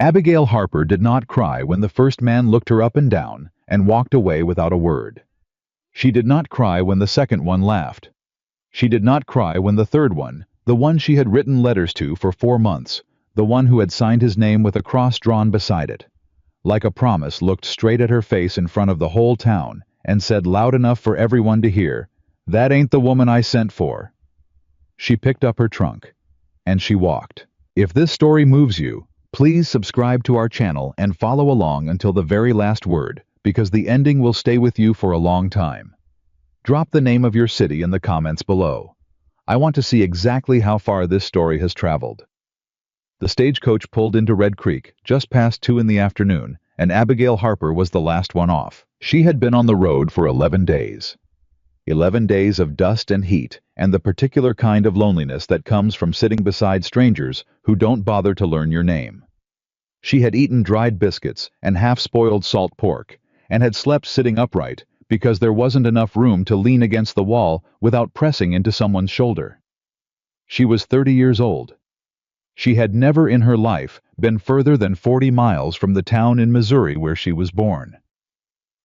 Abigail Harper did not cry when the first man looked her up and down and walked away without a word. She did not cry when the second one laughed. She did not cry when the third one, the one she had written letters to for 4 months, the one who had signed his name with a cross drawn beside it, like a promise, looked straight at her face in front of the whole town and said loud enough for everyone to hear, "That ain't the woman I sent for." She picked up her trunk, and she walked. If this story moves you, please subscribe to our channel and follow along until the very last word, because the ending will stay with you for a long time. Drop the name of your city in the comments below. I want to see exactly how far this story has traveled. The stagecoach pulled into Red Creek just past 2 in the afternoon, and Abigail Harper was the last one off. She had been on the road for 11 days. 11 days of dust and heat, and the particular kind of loneliness that comes from sitting beside strangers who don't bother to learn your name. She had eaten dried biscuits and half-spoiled salt pork, and had slept sitting upright because there wasn't enough room to lean against the wall without pressing into someone's shoulder. She was 30 years old. She had never in her life been further than 40 miles from the town in Missouri where she was born.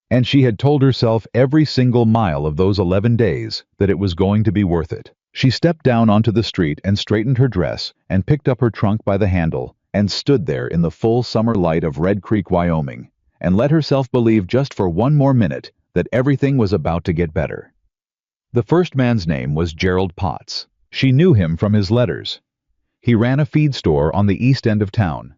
And she had told herself every single mile of those 11 days that it was going to be worth it. She stepped down onto the street and straightened her dress and picked up her trunk by the handle and stood there in the full summer light of Red Creek, Wyoming, and let herself believe just for one more minute that everything was about to get better. The first man's name was Gerald Potts. She knew him from his letters. He ran a feed store on the east end of town.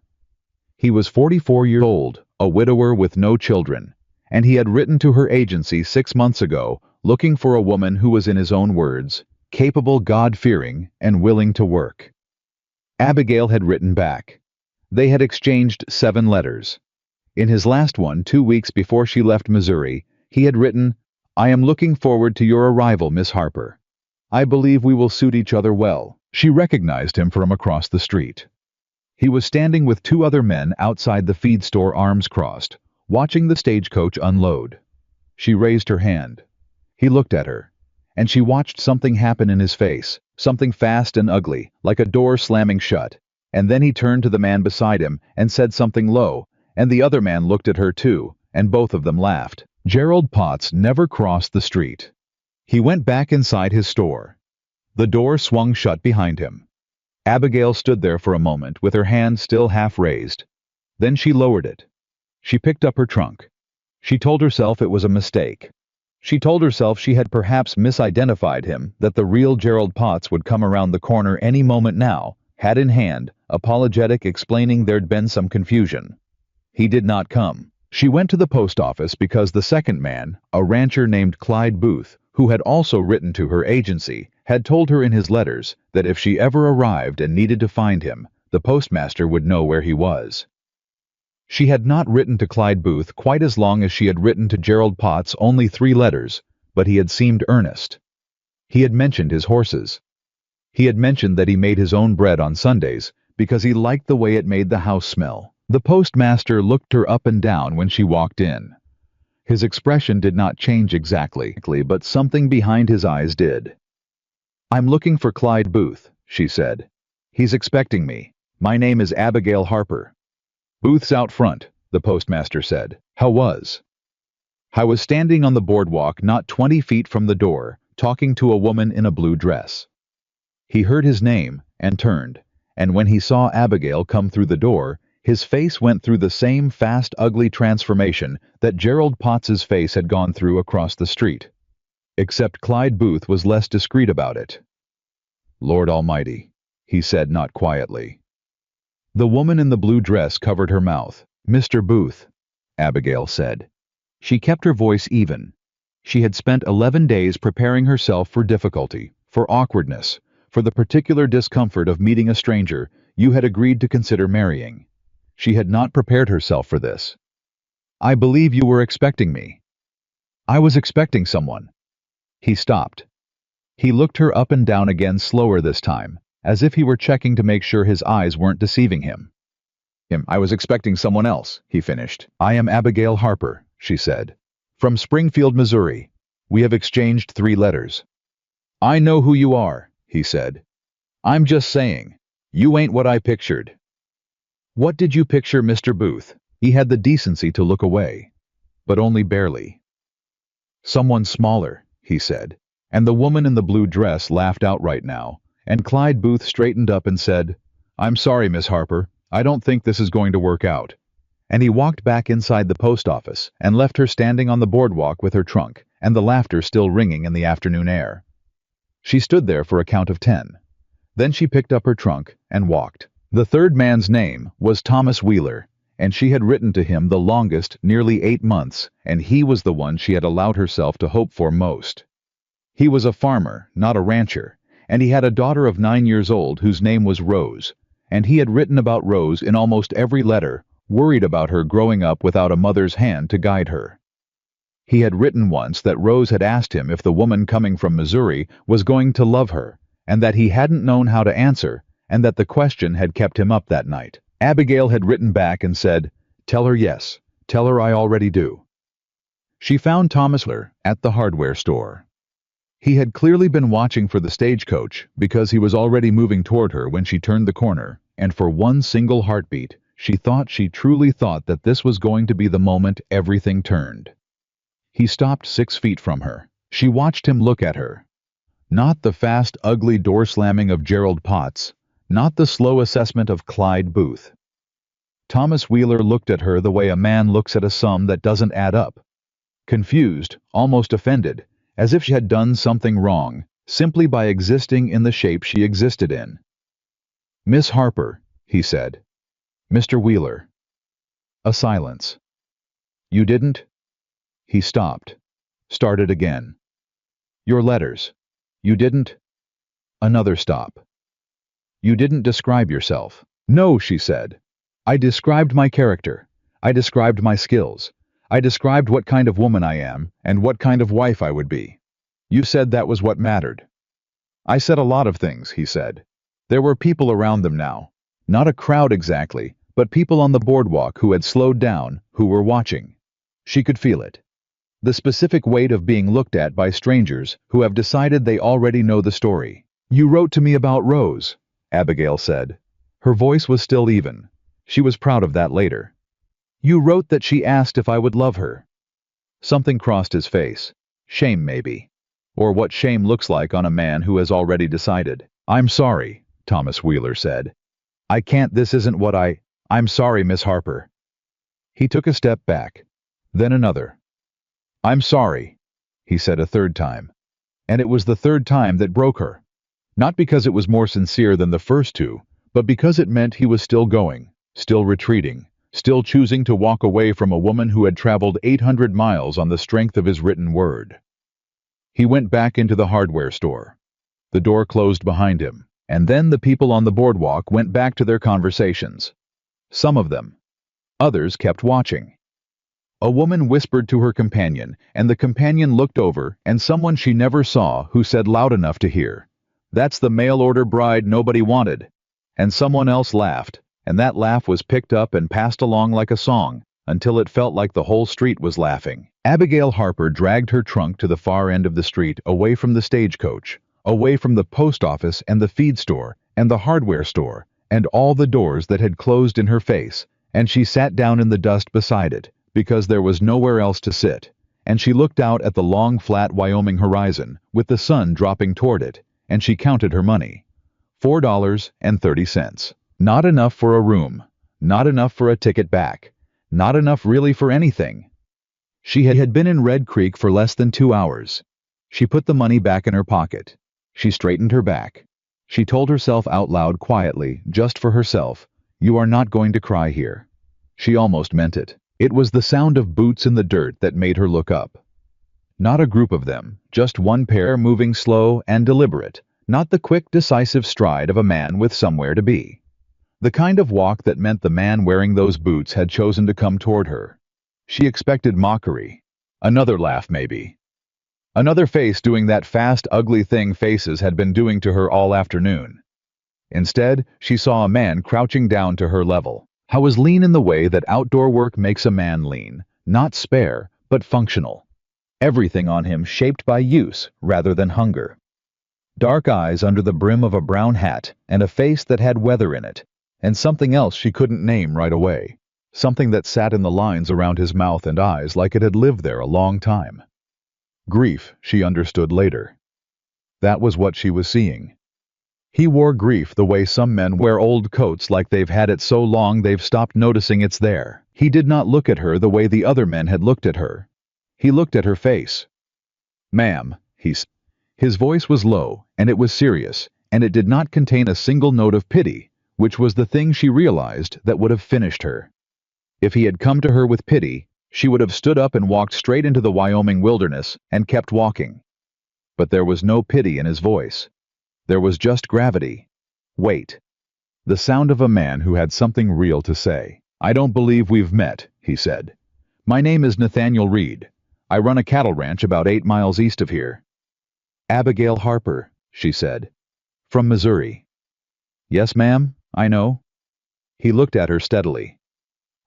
He was 44 years old, a widower with no children, and he had written to her agency 6 months ago looking for a woman who was, in his own words, capable, God-fearing, and willing to work. Abigail had written back. They had exchanged 7 letters. In his last one, 2 weeks before she left Missouri, he had written, "I am looking forward to your arrival, Miss Harper. I believe we will suit each other well." She recognized him from across the street. He was standing with 2 other men outside the feed store, arms crossed, watching the stagecoach unload. She raised her hand. He looked at her, and she watched something happen in his face, something fast and ugly, like a door slamming shut, and then he turned to the man beside him and said something low, and the other man looked at her too, and both of them laughed. Gerald Potts never crossed the street. He went back inside his store. The door swung shut behind him. Abigail stood there for a moment with her hand still half raised. Then she lowered it. She picked up her trunk. She told herself it was a mistake. She told herself she had perhaps misidentified him, that the real Gerald Potts would come around the corner any moment now, hat in hand, apologetic, explaining there'd been some confusion. He did not come. She went to the post office because the second man, a rancher named Clyde Booth, who had also written to her agency, had told her in his letters that if she ever arrived and needed to find him, the postmaster would know where he was. She had not written to Clyde Booth quite as long as she had written to Gerald Potts, only 3 letters, but he had seemed earnest. He had mentioned his horses. He had mentioned that he made his own bread on Sundays because he liked the way it made the house smell. The postmaster looked her up and down when she walked in. His expression did not change exactly, but something behind his eyes did. "I'm looking for Clyde Booth," she said. "He's expecting me. My name is Abigail Harper." "Booth's out front," the postmaster said. "How was?" "I was standing on the boardwalk not 20 feet from the door, talking to a woman in a blue dress." He heard his name and turned, and when he saw Abigail come through the door, his face went through the same fast, ugly transformation that Gerald Potts's face had gone through across the street. Except Clyde Booth was less discreet about it. "Lord Almighty," he said, not quietly. The woman in the blue dress covered her mouth. "Mr. Booth," Abigail said. She kept her voice even. She had spent 11 days preparing herself for difficulty, for awkwardness, for the particular discomfort of meeting a stranger you had agreed to consider marrying. She had not prepared herself for this. "I believe you were expecting me." "I was expecting someone." He stopped. He looked her up and down again, slower this time, as if he were checking to make sure his eyes weren't deceiving him. "I was expecting someone else," he finished. "I am Abigail Harper," she said. "From Springfield, Missouri. We have exchanged 3 letters." "I know who you are," he said. "I'm just saying, you ain't what I pictured." What did you picture, Mr. Booth? He had the decency to look away, but only barely. Someone smaller, he said, and the woman in the blue dress laughed outright now, and Clyde Booth straightened up and said, "I'm sorry, Miss Harper, I don't think this is going to work out." And he walked back inside the post office and left her standing on the boardwalk with her trunk, and the laughter still ringing in the afternoon air. She stood there for a count of 10. Then she picked up her trunk and walked. The third man's name was Thomas Wheeler, and she had written to him the longest, nearly 8 months, and he was the one she had allowed herself to hope for most. He was a farmer, not a rancher, and he had a daughter of 9 years old whose name was Rose, and he had written about Rose in almost every letter, worried about her growing up without a mother's hand to guide her. He had written once that Rose had asked him if the woman coming from Missouri was going to love her, and that he hadn't known how to answer, and that the question had kept him up that night. Abigail had written back and said, "Tell her yes. Tell her I already do." She found Thomas Wheeler at the hardware store. He had clearly been watching for the stagecoach because he was already moving toward her when she turned the corner, and for one single heartbeat, she truly thought that this was going to be the moment everything turned. He stopped 6 feet from her. She watched him look at her. Not the fast, ugly door slamming of Gerald Potts, not the slow assessment of Clyde Booth. Thomas Wheeler looked at her the way a man looks at a sum that doesn't add up. Confused, almost offended, as if she had done something wrong, simply by existing in the shape she existed in. "Miss Harper," he said. "Mr. Wheeler." A silence. "You didn't?" He stopped. Started again. "Your letters. You didn't?" Another stop. "You didn't describe yourself." "No," she said. "I described my character. I described my skills. I described what kind of woman I am and what kind of wife I would be. You said that was what mattered." "I said a lot of things," he said. There were people around them now. Not a crowd exactly, but people on the boardwalk who had slowed down, who were watching. She could feel it. The specific weight of being looked at by strangers who have decided they already know the story. "You wrote to me about Rose," Abigail said. Her voice was still even. She was proud of that later. "You wrote that she asked if I would love her." Something crossed his face. Shame, maybe. Or what shame looks like on a man who has already decided. "I'm sorry," Thomas Wheeler said. "I can't, this isn't what I'm sorry, Miss Harper." He took a step back. Then another. "I'm sorry," he said a third time. And it was the third time that broke her. Not because it was more sincere than the first two, but because it meant he was still going, still retreating, still choosing to walk away from a woman who had traveled 800 miles on the strength of his written word. He went back into the hardware store. The door closed behind him, and then the people on the boardwalk went back to their conversations. Some of them. Others kept watching. A woman whispered to her companion, and the companion looked over, and someone she never saw who said loud enough to hear, "That's the mail-order bride nobody wanted." And someone else laughed, and that laugh was picked up and passed along like a song, until it felt like the whole street was laughing. Abigail Harper dragged her trunk to the far end of the street, away from the stagecoach, away from the post office and the feed store and the hardware store and all the doors that had closed in her face, and she sat down in the dust beside it, because there was nowhere else to sit, and she looked out at the long, flat Wyoming horizon, with the sun dropping toward it, and she counted her money. $4.30. Not enough for a room, not enough for a ticket back, not enough really for anything. She had been in Red Creek for less than 2 hours. She put the money back in her pocket. She straightened her back. She told herself out loud quietly, just for herself, "You are not going to cry here." She almost meant it. It was the sound of boots in the dirt that made her look up. Not a group of them, just one pair moving slow and deliberate, not the quick, decisive stride of a man with somewhere to be. The kind of walk that meant the man wearing those boots had chosen to come toward her. She expected mockery. Another laugh, maybe. Another face doing that fast, ugly thing faces had been doing to her all afternoon. Instead, she saw a man crouching down to her level. How was lean in the way that outdoor work makes a man lean, not spare, but functional. Everything on him shaped by use rather than hunger. Dark eyes under the brim of a brown hat and a face that had weather in it, and something else she couldn't name right away. Something that sat in the lines around his mouth and eyes like it had lived there a long time. Grief, she understood later. That was what she was seeing. He wore grief the way some men wear old coats, like they've had it so long they've stopped noticing it's there. He did not look at her the way the other men had looked at her. He looked at her face. "Ma'am," he said. His voice was low, and it was serious, and it did not contain a single note of pity, which was the thing she realized that would have finished her. If he had come to her with pity, she would have stood up and walked straight into the Wyoming wilderness and kept walking. But there was no pity in his voice. There was just gravity. Weight. The sound of a man who had something real to say. "I don't believe we've met," he said. "My name is Nathaniel Reed. I run a cattle ranch about 8 miles east of here." "Abigail Harper," she said. "From Missouri." "Yes, ma'am, I know." He looked at her steadily.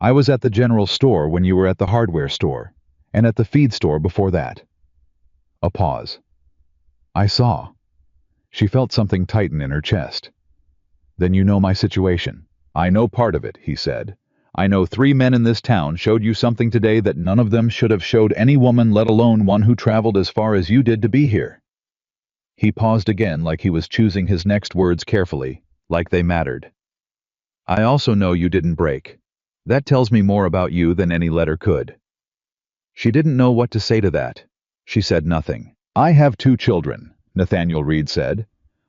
"I was at the general store when you were at the hardware store, and at the feed store before that." A pause. "I saw." She felt something tighten in her chest. "Then you know my situation." "I know part of it," he said. "I know 3 men in this town showed you something today that none of them should have showed any woman, let alone one who traveled as far as you did to be here." He paused again, like he was choosing his next words carefully, like they mattered. "I also know you didn't break. That tells me more about you than any letter could." She didn't know what to say to that. She said nothing. "I have 2 children," Nathaniel Reed said.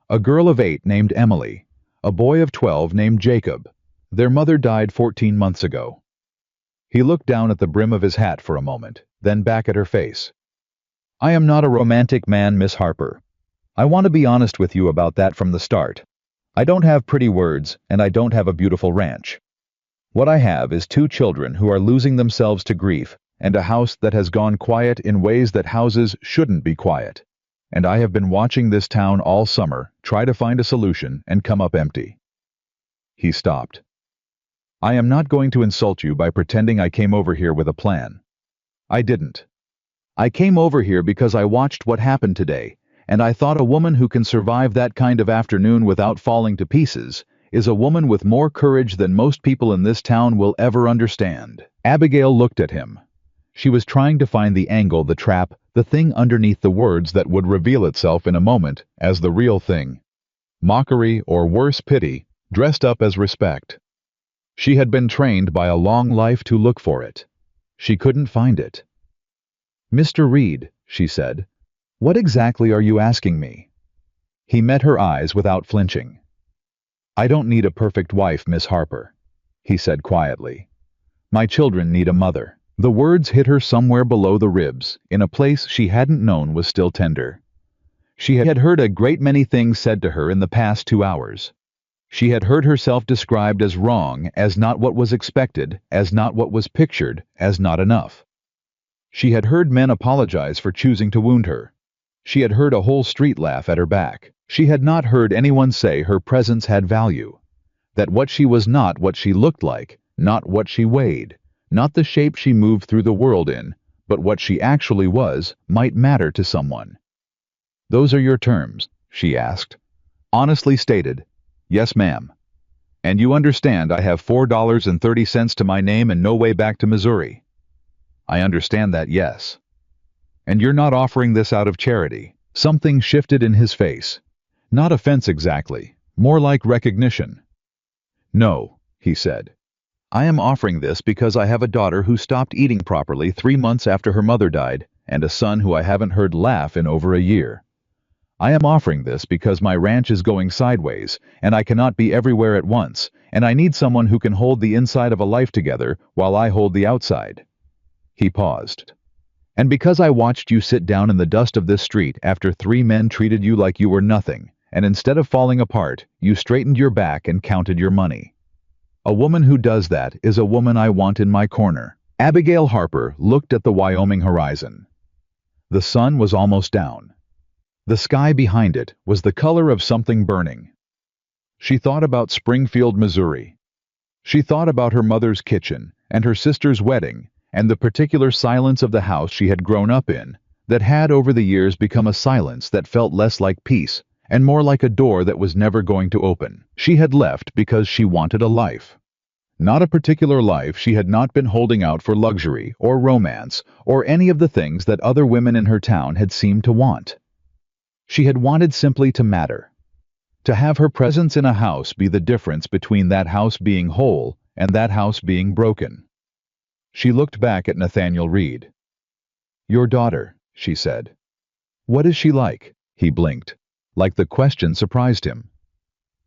"A girl of 8 named Emily, a boy of 12 named Jacob. Their mother died 14 months ago." He looked down at the brim of his hat for a moment, then back at her face. "I am not a romantic man, Miss Harper. I want to be honest with you about that from the start. I don't have pretty words, and I don't have a beautiful ranch. What I have is 2 children who are losing themselves to grief, and a house that has gone quiet in ways that houses shouldn't be quiet. And I have been watching this town all summer try to find a solution and come up empty." He stopped. "I am not going to insult you by pretending I came over here with a plan. I didn't. I came over here because I watched what happened today, and I thought a woman who can survive that kind of afternoon without falling to pieces is a woman with more courage than most people in this town will ever understand." Abigail looked at him. She was trying to find the angle, the trap, the thing underneath the words that would reveal itself in a moment as the real thing. Mockery, or worse, pity, dressed up as respect. She had been trained by a long life to look for it. She couldn't find it. "Mr. Reed," she said, "what exactly are you asking me?" He met her eyes without flinching. "I don't need a perfect wife, Miss Harper," he said quietly. "My children need a mother." The words hit her somewhere below the ribs, in a place she hadn't known was still tender. She had heard a great many things said to her in the past 2 hours. She had heard herself described as wrong, as not what was expected, as not what was pictured, as not enough. She had heard men apologize for choosing to wound her. She had heard a whole street laugh at her back. She had not heard anyone say her presence had value, that what she was not what she looked like, not what she weighed, not the shape she moved through the world in, but what she actually was, might matter to someone. "Those are your terms?" she asked. "Honestly stated." "Yes, ma'am." "And you understand I have $4.30 to my name and no way back to Missouri?" "I understand that, yes." "And you're not offering this out of charity?" Something shifted in his face. Not offense exactly, more like recognition. "No," he said. "I am offering this because I have a daughter who stopped eating properly 3 months after her mother died, and a son who I haven't heard laugh in over a year. I am offering this because my ranch is going sideways, and I cannot be everywhere at once, and I need someone who can hold the inside of a life together while I hold the outside." He paused. "And because I watched you sit down in the dust of this street after 3 men treated you like you were nothing, and instead of falling apart, you straightened your back and counted your money. A woman who does that is a woman I want in my corner." Abigail Harper looked at the Wyoming horizon. The sun was almost down. The sky behind it was the color of something burning. She thought about Springfield, Missouri. She thought about her mother's kitchen and her sister's wedding and the particular silence of the house she had grown up in that had over the years become a silence that felt less like peace and more like a door that was never going to open. She had left because she wanted a life. Not a particular life. She had not been holding out for luxury or romance or any of the things that other women in her town had seemed to want. She had wanted simply to matter. To have her presence in a house be the difference between that house being whole and that house being broken. She looked back at Nathaniel Reed. "Your daughter," she said. "What is she like?" He blinked, like the question surprised him.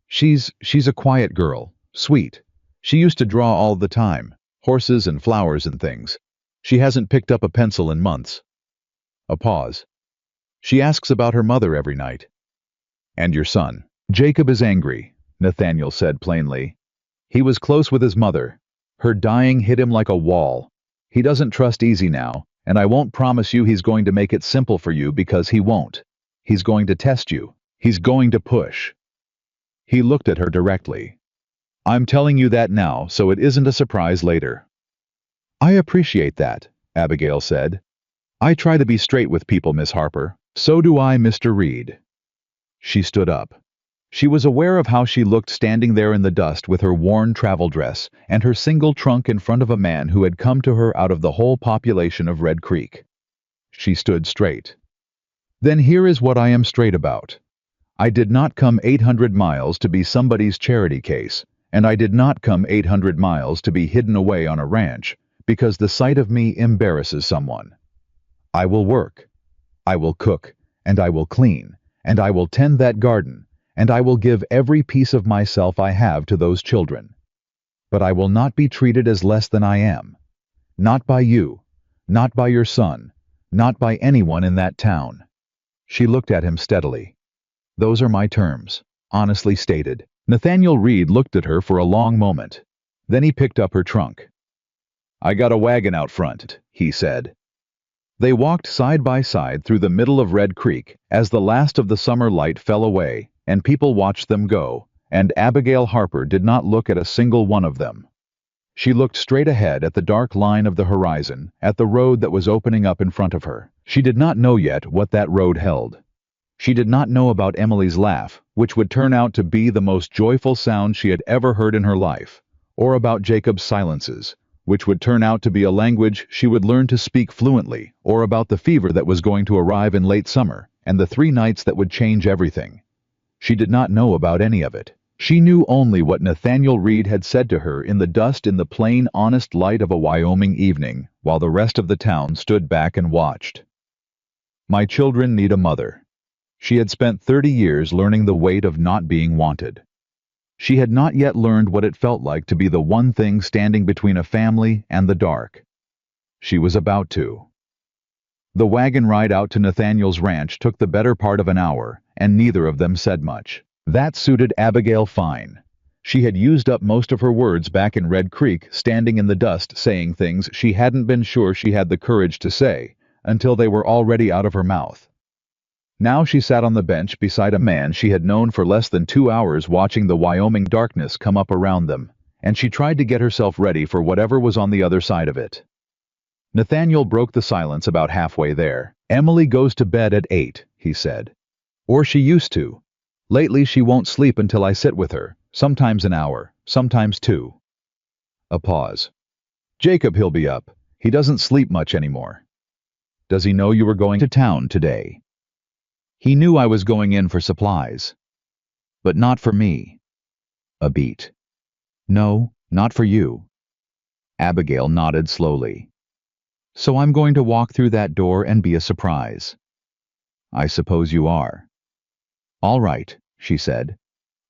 She's a quiet girl, sweet. She used to draw all the time, horses and flowers and things. She hasn't picked up a pencil in months." A pause. "She asks about her mother every night." "And your son?" "Jacob is angry," Nathaniel said plainly. "He was close with his mother. Her dying hit him like a wall. He doesn't trust easy now, and I won't promise you he's going to make it simple for you because he won't. He's going to test you. He's going to push." He looked at her directly. "I'm telling you that now so it isn't a surprise later." "I appreciate that," Abigail said. "I try to be straight with people, Miss Harper." "So do I, Mr. Reed." She stood up. She was aware of how she looked standing there in the dust with her worn travel dress and her single trunk in front of a man who had come to her out of the whole population of Red Creek. She stood straight. "Then here is what I am straight about. I did not come 800 miles to be somebody's charity case, and I did not come 800 miles to be hidden away on a ranch because the sight of me embarrasses someone. I will work. I will cook, and I will clean, and I will tend that garden, and I will give every piece of myself I have to those children. But I will not be treated as less than I am. Not by you, not by your son, not by anyone in that town." She looked at him steadily. "Those are my terms," honestly stated. Nathaniel Reed looked at her for a long moment. Then he picked up her trunk. "I got a wagon out front," he said. They walked side by side through the middle of Red Creek as the last of the summer light fell away, and people watched them go, and Abigail Harper did not look at a single one of them. She looked straight ahead at the dark line of the horizon, at the road that was opening up in front of her. She did not know yet what that road held. She did not know about Emily's laugh, which would turn out to be the most joyful sound she had ever heard in her life, or about Jacob's silences, which would turn out to be a language she would learn to speak fluently, or about the fever that was going to arrive in late summer, and the 3 nights that would change everything. She did not know about any of it. She knew only what Nathaniel Reed had said to her in the dust in the plain, honest light of a Wyoming evening, while the rest of the town stood back and watched. "My children need a mother." She had spent 30 years learning the weight of not being wanted. She had not yet learned what it felt like to be the one thing standing between a family and the dark. She was about to. The wagon ride out to Nathaniel's ranch took the better part of an hour, and neither of them said much. That suited Abigail fine. She had used up most of her words back in Red Creek, standing in the dust saying things she hadn't been sure she had the courage to say, until they were already out of her mouth. Now she sat on the bench beside a man she had known for less than 2 hours watching the Wyoming darkness come up around them, and she tried to get herself ready for whatever was on the other side of it. Nathaniel broke the silence about halfway there. "Emily goes to bed at 8, he said. "Or she used to. Lately she won't sleep until I sit with her, sometimes an hour, sometimes 2. A pause. "Jacob, he'll be up. He doesn't sleep much anymore." "Does he know you were going to town today?" "He knew I was going in for supplies. But not for me." A beat. "No, not for you." Abigail nodded slowly. "So I'm going to walk through that door and be a surprise." "I suppose you are." "All right," she said.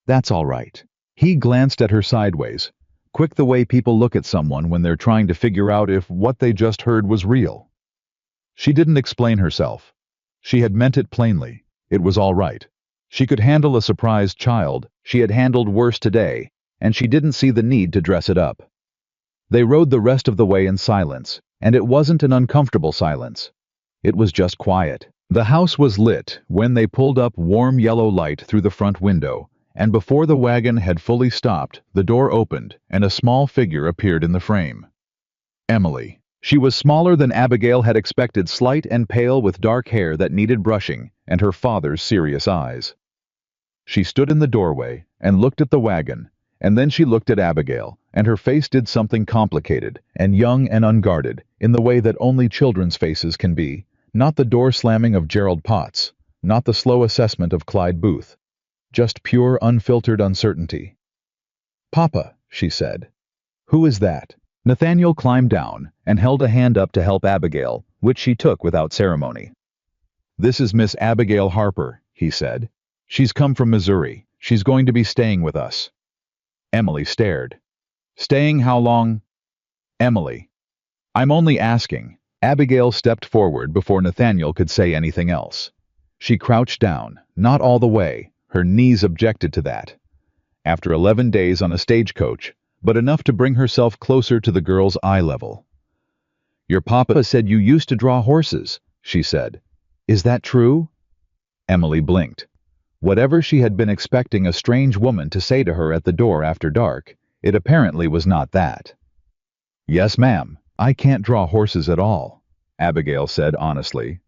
"That's all right." He glanced at her sideways, quick the way people look at someone when they're trying to figure out if what they just heard was real. She didn't explain herself. She had meant it plainly. It was all right. She could handle a surprised child. She had handled worse today, and she didn't see the need to dress it up. They rode the rest of the way in silence, and it wasn't an uncomfortable silence. It was just quiet. The house was lit when they pulled up warm yellow light through the front window, and before the wagon had fully stopped, the door opened, and a small figure appeared in the frame. Emily. She was smaller than Abigail had expected, slight and pale with dark hair that needed brushing, and her father's serious eyes. She stood in the doorway and looked at the wagon, and then she looked at Abigail, and her face did something complicated and young and unguarded in the way that only children's faces can be, not the door slamming of Gerald Potts, not the slow assessment of Clyde Booth, just pure unfiltered uncertainty. "Papa," she said. "Who is that?" Nathaniel climbed down and held a hand up to help Abigail, which she took without ceremony. "This is Miss Abigail Harper," he said. "She's come from Missouri. She's going to be staying with us." Emily stared. "Staying how long?" "Emily, I'm only asking." Abigail stepped forward before Nathaniel could say anything else. She crouched down, not all the way. Her knees objected to that. After 11 days on a stagecoach, but enough to bring herself closer to the girl's eye level. "Your papa said you used to draw horses," she said. "Is that true?" Emily blinked. Whatever she had been expecting a strange woman to say to her at the door after dark, it apparently was not that. "Yes, ma'am, I can't draw horses at all," Abigail said honestly.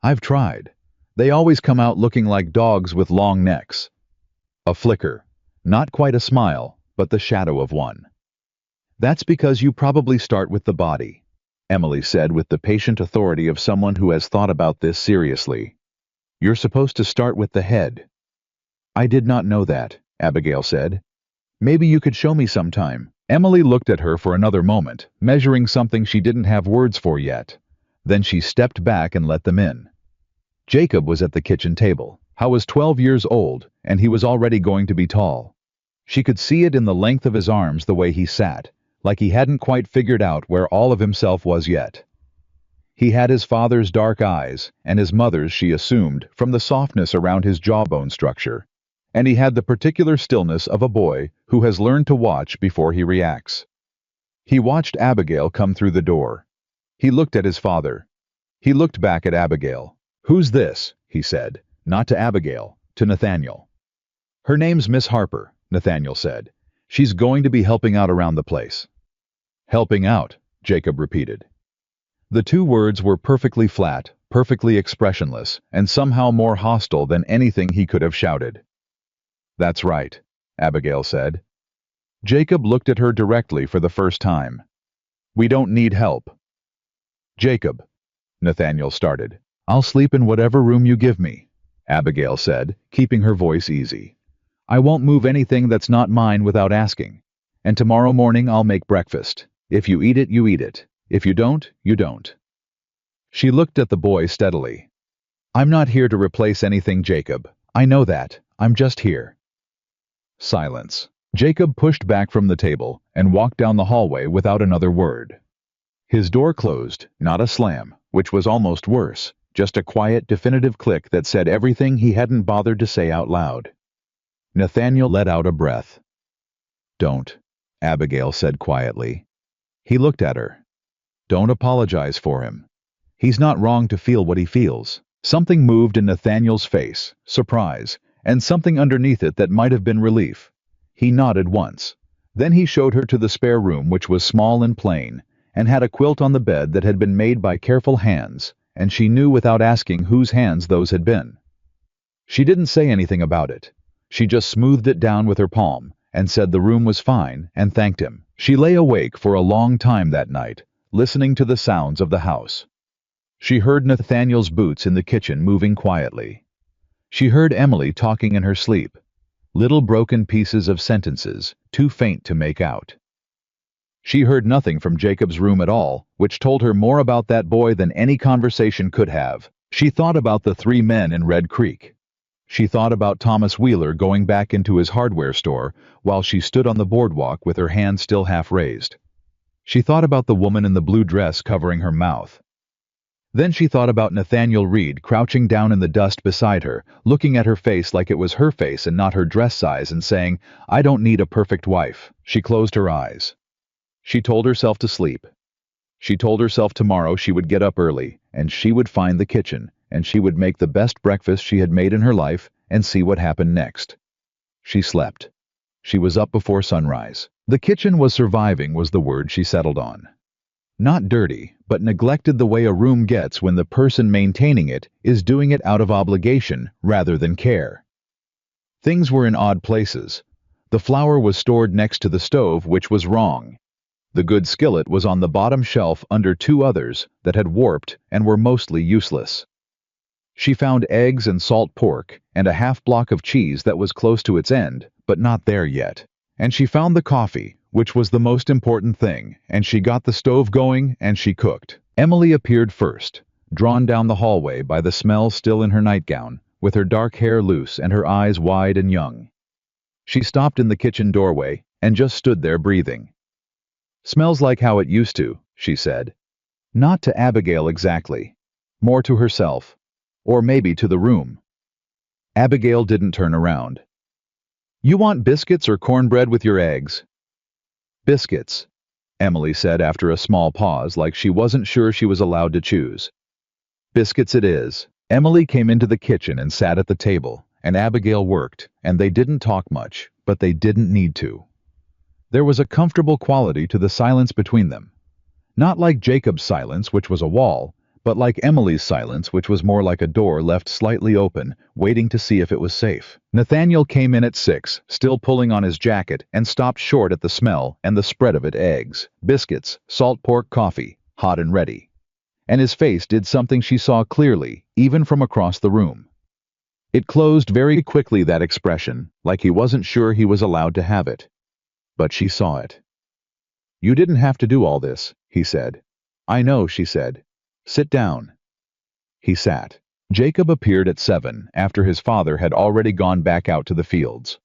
"I've tried. They always come out looking like dogs with long necks." A flicker. Not quite a smile, but the shadow of one. "That's because you probably start with the body," Emily said with the patient authority of someone who has thought about this seriously. "You're supposed to start with the head." "I did not know that," Abigail said. "Maybe you could show me sometime." Emily looked at her for another moment, measuring something she didn't have words for yet. Then she stepped back and let them in. Jacob was at the kitchen table. He was 12 years old, and he was already going to be tall. She could see it in the length of his arms the way he sat, like he hadn't quite figured out where all of himself was yet. He had his father's dark eyes, and his mother's, she assumed, from the softness around his jawbone structure. And he had the particular stillness of a boy who has learned to watch before he reacts. He watched Abigail come through the door. He looked at his father. He looked back at Abigail. "Who's this?" he said, not to Abigail, to Nathaniel. "Her name's Miss Harper," Nathaniel said. "She's going to be helping out around the place." "Helping out," Jacob repeated. The two words were perfectly flat, perfectly expressionless, and somehow more hostile than anything he could have shouted. "That's right," Abigail said. Jacob looked at her directly for the first time. "We don't need help." "Jacob," Nathaniel started. "I'll sleep in whatever room you give me," Abigail said, keeping her voice easy. "I won't move anything that's not mine without asking. And tomorrow morning I'll make breakfast. If you eat it, you eat it. If you don't, you don't." She looked at the boy steadily. "I'm not here to replace anything, Jacob. I know that. I'm just here." Silence. Jacob pushed back from the table and walked down the hallway without another word. His door closed, not a slam, which was almost worse, just a quiet, definitive click that said everything he hadn't bothered to say out loud. Nathaniel let out a breath. "Don't," Abigail said quietly. He looked at her. "Don't apologize for him. He's not wrong to feel what he feels." Something moved in Nathaniel's face, surprise, and something underneath it that might have been relief. He nodded once. Then he showed her to the spare room, which was small and plain, and had a quilt on the bed that had been made by careful hands, and she knew without asking whose hands those had been. She didn't say anything about it. She just smoothed it down with her palm, and said the room was fine, and thanked him. She lay awake for a long time that night, listening to the sounds of the house. She heard Nathaniel's boots in the kitchen moving quietly. She heard Emily talking in her sleep, little broken pieces of sentences, too faint to make out. She heard nothing from Jacob's room at all, which told her more about that boy than any conversation could have. She thought about the 3 men in Red Creek. She thought about Thomas Wheeler going back into his hardware store while she stood on the boardwalk with her hand still half raised. She thought about the woman in the blue dress covering her mouth. Then she thought about Nathaniel Reed crouching down in the dust beside her, looking at her face like it was her face and not her dress size, and saying, "I don't need a perfect wife." She closed her eyes. She told herself to sleep. She told herself tomorrow she would get up early, and she would find the kitchen, and she would make the best breakfast she had made in her life, and see what happened next. She slept. She was up before sunrise. The kitchen was surviving was the word she settled on. Not dirty, but neglected the way a room gets when the person maintaining it is doing it out of obligation rather than care. Things were in odd places. The flour was stored next to the stove, which was wrong. The good skillet was on the bottom shelf under two others that had warped and were mostly useless. She found eggs and salt pork and a half block of cheese that was close to its end, but not there yet. And she found the coffee, which was the most important thing, and she got the stove going and she cooked. Emily appeared first, drawn down the hallway by the smell still in her nightgown, with her dark hair loose and her eyes wide and young. She stopped in the kitchen doorway and just stood there breathing. "Smells like how it used to," she said. Not to Abigail exactly. More to herself. Or maybe to the room. Abigail didn't turn around. "You want biscuits or cornbread with your eggs?" "Biscuits," Emily said after a small pause, like she wasn't sure she was allowed to choose. "Biscuits it is." Emily came into the kitchen and sat at the table, and Abigail worked, and they didn't talk much, but they didn't need to. There was a comfortable quality to the silence between them. Not like Jacob's silence, which was a wall, but like Emily's silence, which was more like a door left slightly open, waiting to see if it was safe. Nathaniel came in at 6, still pulling on his jacket, and stopped short at the smell and the spread of it: eggs, biscuits, salt pork, coffee, hot and ready. And his face did something she saw clearly, even from across the room. It closed very quickly, that expression, like he wasn't sure he was allowed to have it. But she saw it. "You didn't have to do all this," he said. "I know," she said. "Sit down." He sat. Jacob appeared at 7, after his father had already gone back out to the fields.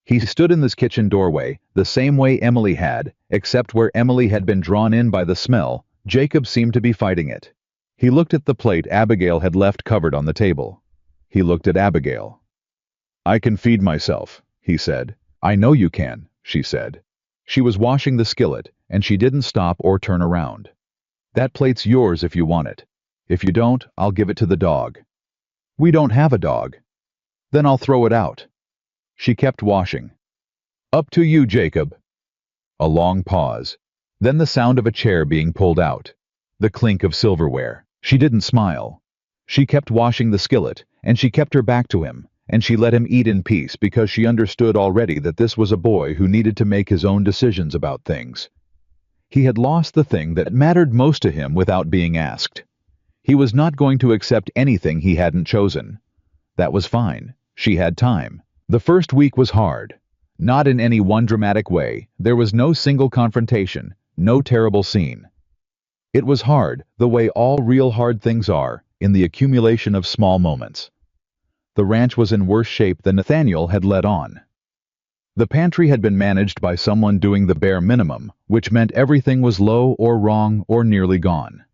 He stood in this kitchen doorway, the same way Emily had, except where Emily had been drawn in by the smell, Jacob seemed to be fighting it. He looked at the plate Abigail had left covered on the table. He looked at Abigail. "I can feed myself," he said. "I know you can," she said. She was washing the skillet, and she didn't stop or turn around. "That plate's yours if you want it. If you don't, I'll give it to the dog." "We don't have a dog." "Then I'll throw it out." She kept washing. "Up to you, Jacob." A long pause. Then the sound of a chair being pulled out. The clink of silverware. She didn't smile. She kept washing the skillet, and she kept her back to him, and she let him eat in peace because she understood already that this was a boy who needed to make his own decisions about things. He had lost the thing that mattered most to him without being asked. He was not going to accept anything he hadn't chosen. That was fine. She had time. The first week was hard. Not in any one dramatic way. There was no single confrontation, no terrible scene. It was hard, the way all real hard things are, in the accumulation of small moments. The ranch was in worse shape than Nathaniel had let on. The pantry had been managed by someone doing the bare minimum, which meant everything was low or wrong or nearly gone.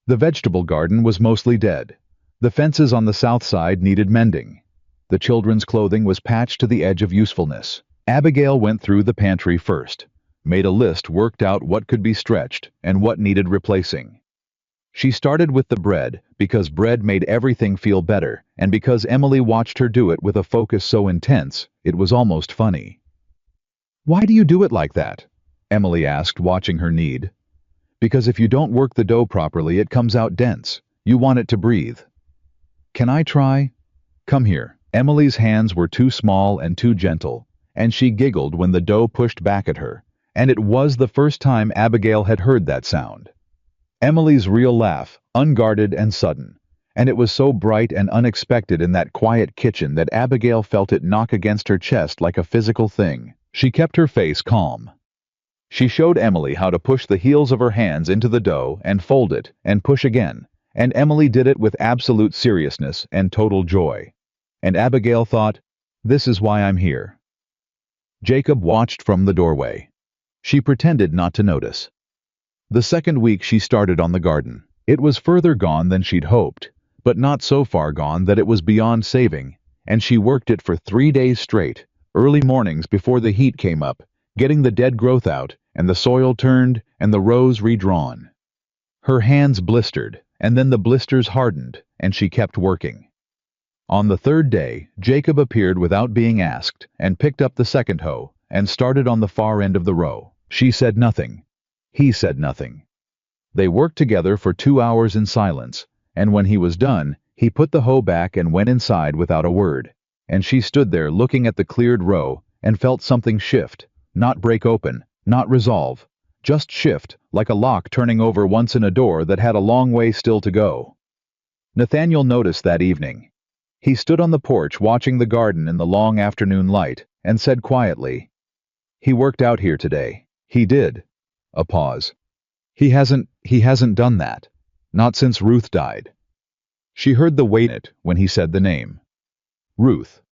The vegetable garden was mostly dead. The fences on the south side needed mending. The children's clothing was patched to the edge of usefulness. Abigail went through the pantry first, made a list, worked out what could be stretched and what needed replacing. She started with the bread because bread made everything feel better, and because Emily watched her do it with a focus so intense, it was almost funny. "Why do you do it like that?" Emily asked, watching her knead. "Because if you don't work the dough properly, it comes out dense. You want it to breathe." "Can I try?" "Come here." Emily's hands were too small and too gentle, and she giggled when the dough pushed back at her, and it was the first time Abigail had heard that sound. Emily's real laugh, unguarded and sudden, and it was so bright and unexpected in that quiet kitchen that Abigail felt it knock against her chest like a physical thing. She kept her face calm. She showed Emily how to push the heels of her hands into the dough and fold it and push again, and Emily did it with absolute seriousness and total joy. And Abigail thought, "This is why I'm here." Jacob watched from the doorway. She pretended not to notice. The second week she started on the garden. It was further gone than she'd hoped, but not so far gone that it was beyond saving, and she worked it for 3 days straight, early mornings before the heat came up, getting the dead growth out, and the soil turned, and the rows redrawn. Her hands blistered, and then the blisters hardened, and she kept working. On the third day, Jacob appeared without being asked, and picked up the second hoe, and started on the far end of the row. She said nothing. He said nothing. They worked together for 2 hours in silence, and when he was done, he put the hoe back and went inside without a word, and she stood there looking at the cleared row and felt something shift, not break open, not resolve, just shift, like a lock turning over once in a door that had a long way still to go. Nathaniel noticed that evening. He stood on the porch watching the garden in the long afternoon light and said quietly, "He worked out here today. He did." A pause. He hasn't done that. Not since Ruth died. She heard the weight in it when he said the name. Ruth.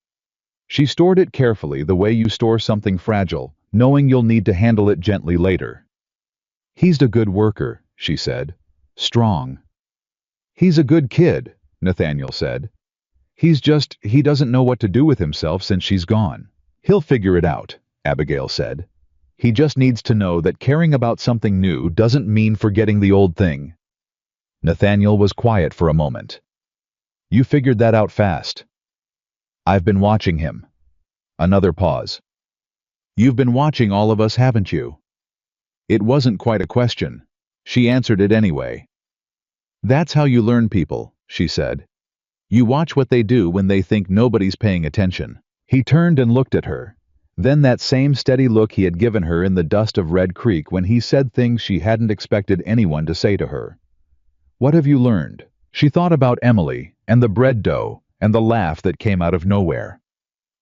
She stored it carefully the way you store something fragile, knowing you'll need to handle it gently later. "He's a good worker," she said. "Strong." "He's a good kid," Nathaniel said. He doesn't know what to do with himself since she's gone." "He'll figure it out," Abigail said. "He just needs to know that caring about something new doesn't mean forgetting the old thing." Nathaniel was quiet for a moment. "You figured that out fast." "I've been watching him." Another pause. "You've been watching all of us, haven't you?" It wasn't quite a question. She answered it anyway. "That's how you learn people," she said. "You watch what they do when they think nobody's paying attention." He turned and looked at her. Then that same steady look he had given her in the dust of Red Creek when he said things she hadn't expected anyone to say to her. "What have you learned?" She thought about Emily, and the bread dough, and the laugh that came out of nowhere.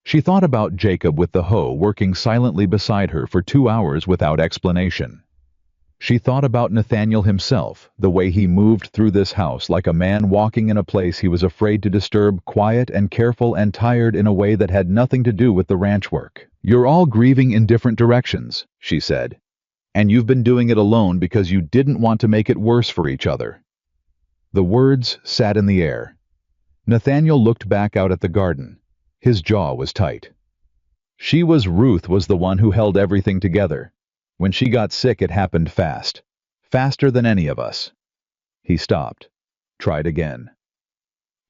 She thought about Jacob with the hoe working silently beside her for 2 hours without explanation. She thought about Nathaniel himself, the way he moved through this house like a man walking in a place he was afraid to disturb, quiet and careful and tired in a way that had nothing to do with the ranch work. "You're all grieving in different directions," she said. "And you've been doing it alone because you didn't want to make it worse for each other." The words sat in the air. Nathaniel looked back out at the garden. His jaw was tight. Ruth was the one who held everything together. When she got sick, it happened fast. Faster than any of us. He stopped. Tried again.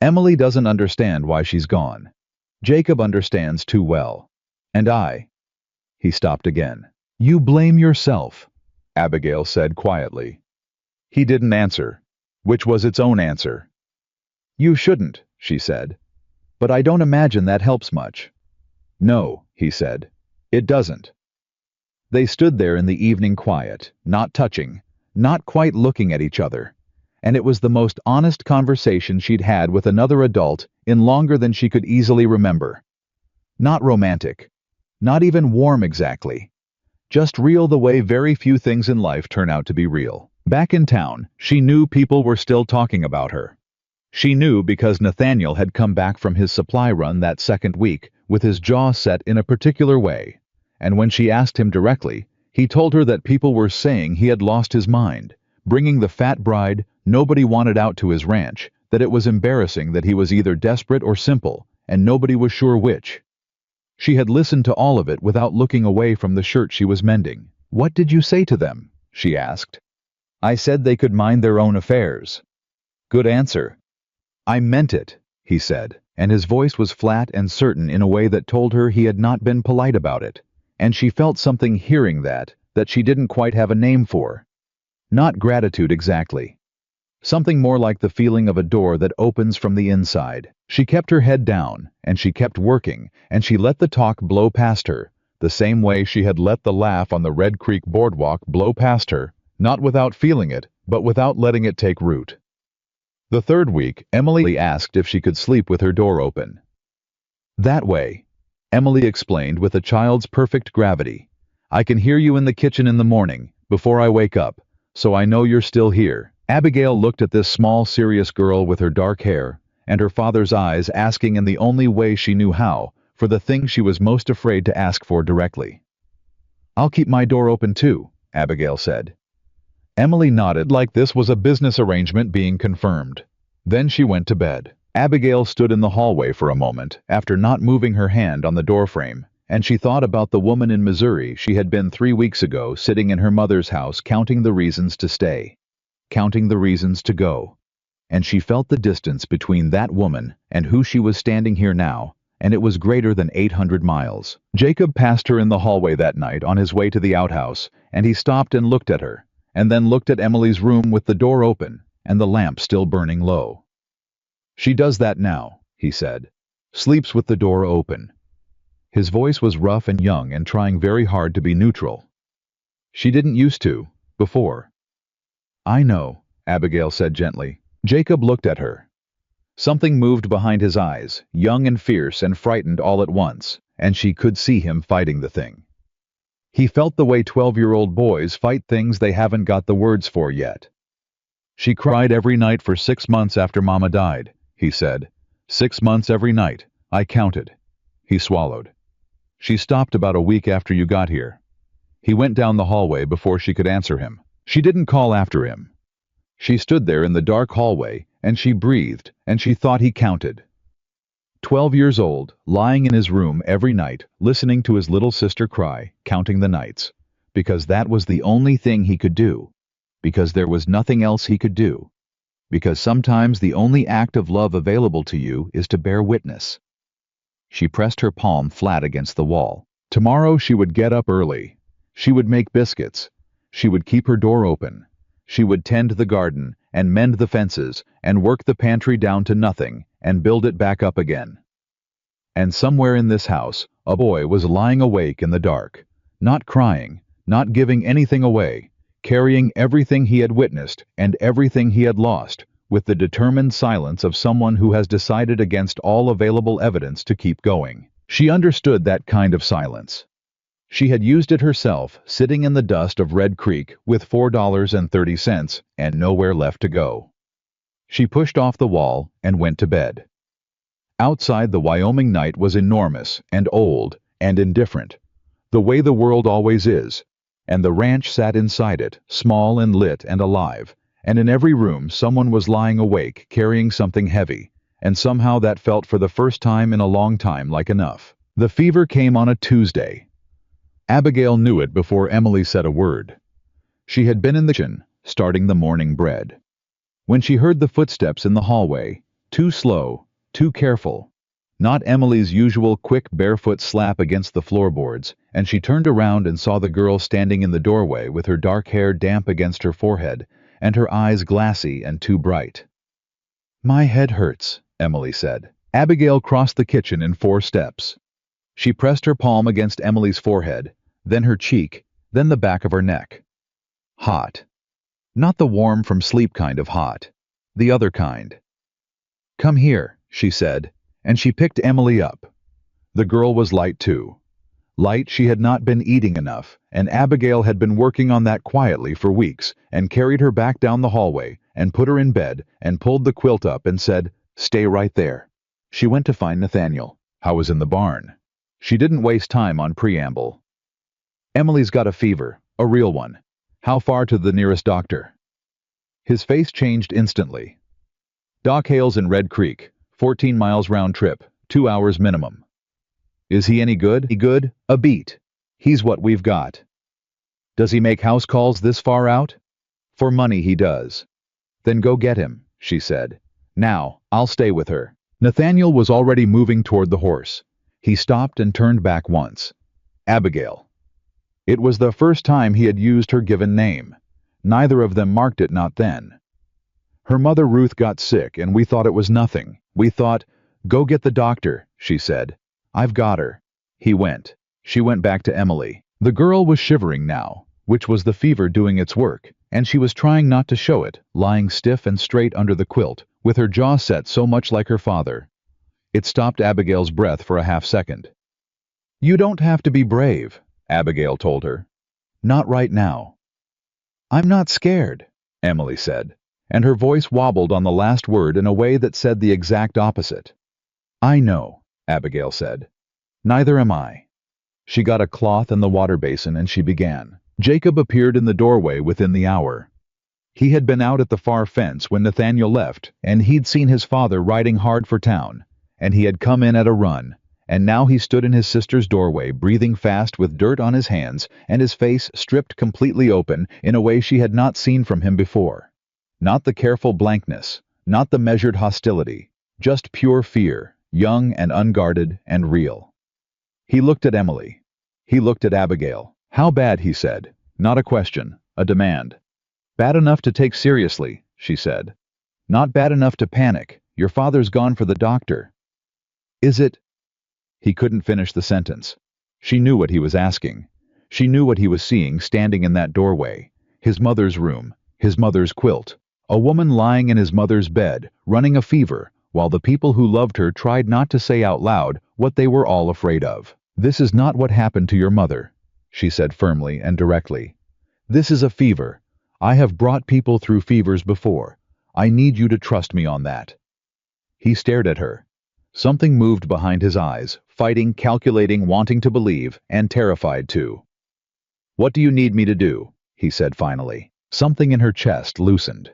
"Emily doesn't understand why she's gone. Jacob understands too well. And I." He stopped again. "You blame yourself," Abigail said quietly. He didn't answer, which was its own answer. "You shouldn't," she said. "But I don't imagine that helps much." "No," he said. "It doesn't." They stood there in the evening quiet, not touching, not quite looking at each other, and it was the most honest conversation she'd had with another adult in longer than she could easily remember. Not romantic, not even warm exactly, just real the way very few things in life turn out to be real. Back in town, she knew people were still talking about her. She knew because Nathaniel had come back from his supply run that second week with his jaw set in a particular way. And when she asked him directly, he told her that people were saying he had lost his mind, bringing the fat bride nobody wanted out to his ranch, that it was embarrassing that he was either desperate or simple, and nobody was sure which. She had listened to all of it without looking away from the shirt she was mending. "What did you say to them?" she asked. "I said they could mind their own affairs." "Good answer." "I meant it," he said, and his voice was flat and certain in a way that told her he had not been polite about it. And she felt something hearing that she didn't quite have a name for. Not gratitude exactly. Something more like the feeling of a door that opens from the inside. She kept her head down, and she kept working, and she let the talk blow past her, the same way she had let the laugh on the Red Creek boardwalk blow past her, not without feeling it, but without letting it take root. The third week, Emily asked if she could sleep with her door open. "That way," Emily explained with a child's perfect gravity. "I can hear you in the kitchen in the morning, before I wake up, so I know you're still here." Abigail looked at this small, serious girl with her dark hair, and her father's eyes asking in the only way she knew how, for the thing she was most afraid to ask for directly. "I'll keep my door open too," Abigail said. Emily nodded like this was a business arrangement being confirmed. Then she went to bed. Abigail stood in the hallway for a moment after not moving her hand on the doorframe, and she thought about the woman in Missouri she had been 3 weeks ago sitting in her mother's house counting the reasons to stay, counting the reasons to go. And she felt the distance between that woman and who she was standing here now, and it was greater than 800 miles. Jacob passed her in the hallway that night on his way to the outhouse, and he stopped and looked at her, and then looked at Emily's room with the door open and the lamp still burning low. "She does that now," he said. Sleeps with the door open. His voice was rough and young and trying very hard to be neutral. She didn't used to, before. I know, Abigail said gently. Jacob looked at her. Something moved behind his eyes, young and fierce and frightened all at once, and she could see him fighting the thing. He felt the way 12-year-old boys fight things they haven't got the words for yet. She cried every night for 6 months after Mama died, he said. 6 months every night, I counted. He swallowed. She stopped about a week after you got here. He went down the hallway before she could answer him. She didn't call after him. She stood there in the dark hallway, and she breathed, and she thought he counted. 12 years old, lying in his room every night, listening to his little sister cry, counting the nights. Because that was the only thing he could do. Because there was nothing else he could do. Because sometimes the only act of love available to you is to bear witness. She pressed her palm flat against the wall. Tomorrow she would get up early. She would make biscuits. She would keep her door open. She would tend the garden, and mend the fences, and work the pantry down to nothing, and build it back up again. And somewhere in this house, a boy was lying awake in the dark, not crying, not giving anything away, carrying everything he had witnessed and everything he had lost, with the determined silence of someone who has decided against all available evidence to keep going. She understood that kind of silence. She had used it herself, sitting in the dust of Red Creek with $4.30 and nowhere left to go. She pushed off the wall and went to bed. Outside, the Wyoming night was enormous and old and indifferent, the way the world always is, and the ranch sat inside it, small and lit and alive, and in every room someone was lying awake carrying something heavy, and somehow that felt for the first time in a long time like enough. The fever came on a Tuesday. Abigail knew it before Emily said a word. She had been in the kitchen, starting the morning bread. When she heard the footsteps in the hallway, too slow, too careful, not Emily's usual quick barefoot slap against the floorboards, and she turned around and saw the girl standing in the doorway with her dark hair damp against her forehead, and her eyes glassy and too bright. My head hurts, Emily said. Abigail crossed the kitchen in 4 steps. She pressed her palm against Emily's forehead, then her cheek, then the back of her neck. Hot. Not the warm from sleep kind of hot. The other kind. Come here, she said, and she picked Emily up. The girl was light too. Light she had not been eating enough, and Abigail had been working on that quietly for weeks, and carried her back down the hallway, and put her in bed, and pulled the quilt up and said, Stay right there. She went to find Nathaniel. How was in the barn? She didn't waste time on preamble. Emily's got a fever, a real one. How far to the nearest doctor? His face changed instantly. Doc Hale's in Red Creek, 14 miles round trip, 2 hours minimum. Is he any good? Good? A beat. He's what we've got. Does he make house calls this far out? For money he does. Then go get him, she said. Now, I'll stay with her. Nathaniel was already moving toward the horse. He stopped and turned back once. Abigail. It was the first time he had used her given name. Neither of them marked it not then. Her mother Ruth got sick and we thought it was nothing. We thought, go get the doctor, she said. I've got her. He went. She went back to Emily. The girl was shivering now, which was the fever doing its work, and she was trying not to show it, lying stiff and straight under the quilt, with her jaw set so much like her father. It stopped Abigail's breath for a half-second. You don't have to be brave, Abigail told her. Not right now. I'm not scared, Emily said, and her voice wobbled on the last word in a way that said the exact opposite. I know, Abigail said. Neither am I. She got a cloth and the water basin and she began. Jacob appeared in the doorway within the hour. He had been out at the far fence when Nathaniel left, and he'd seen his father riding hard for town, and he had come in at a run, and now he stood in his sister's doorway, breathing fast with dirt on his hands and his face stripped completely open in a way she had not seen from him before. Not the careful blankness, not the measured hostility, just pure fear, young and unguarded and real. He looked at Emily. He looked at Abigail. How bad, he said. Not a question, a demand. Bad enough to take seriously, she said. Not bad enough to panic. Your father's gone for the doctor. Is it? He couldn't finish the sentence. She knew what he was asking. She knew what he was seeing standing in that doorway. His mother's room, his mother's quilt, a woman lying in his mother's bed, running a fever, while the people who loved her tried not to say out loud what they were all afraid of. "This is not what happened to your mother," she said firmly and directly. "This is a fever. I have brought people through fevers before. I need you to trust me on that." He stared at her. Something moved behind his eyes, fighting, calculating, wanting to believe, and terrified too. "What do you need me to do?" he said finally. Something in her chest loosened.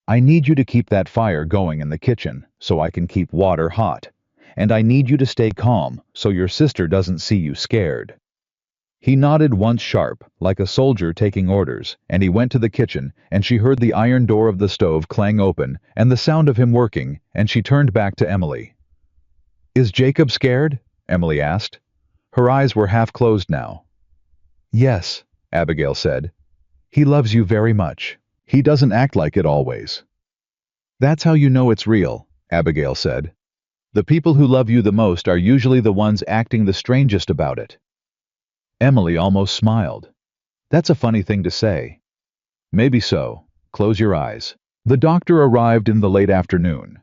"I need you to keep that fire going in the kitchen so I can keep water hot. And I need you to stay calm so your sister doesn't see you scared." He nodded once sharp, like a soldier taking orders, and he went to the kitchen, and she heard the iron door of the stove clang open and the sound of him working, and she turned back to Emily. "Is Jacob scared?" Emily asked. Her eyes were half closed now. "Yes," Abigail said. "He loves you very much. He doesn't act like it always." "That's how you know it's real," Abigail said. "The people who love you the most are usually the ones acting the strangest about it." Emily almost smiled. "That's a funny thing to say." "Maybe so. Close your eyes." The doctor arrived in the late afternoon.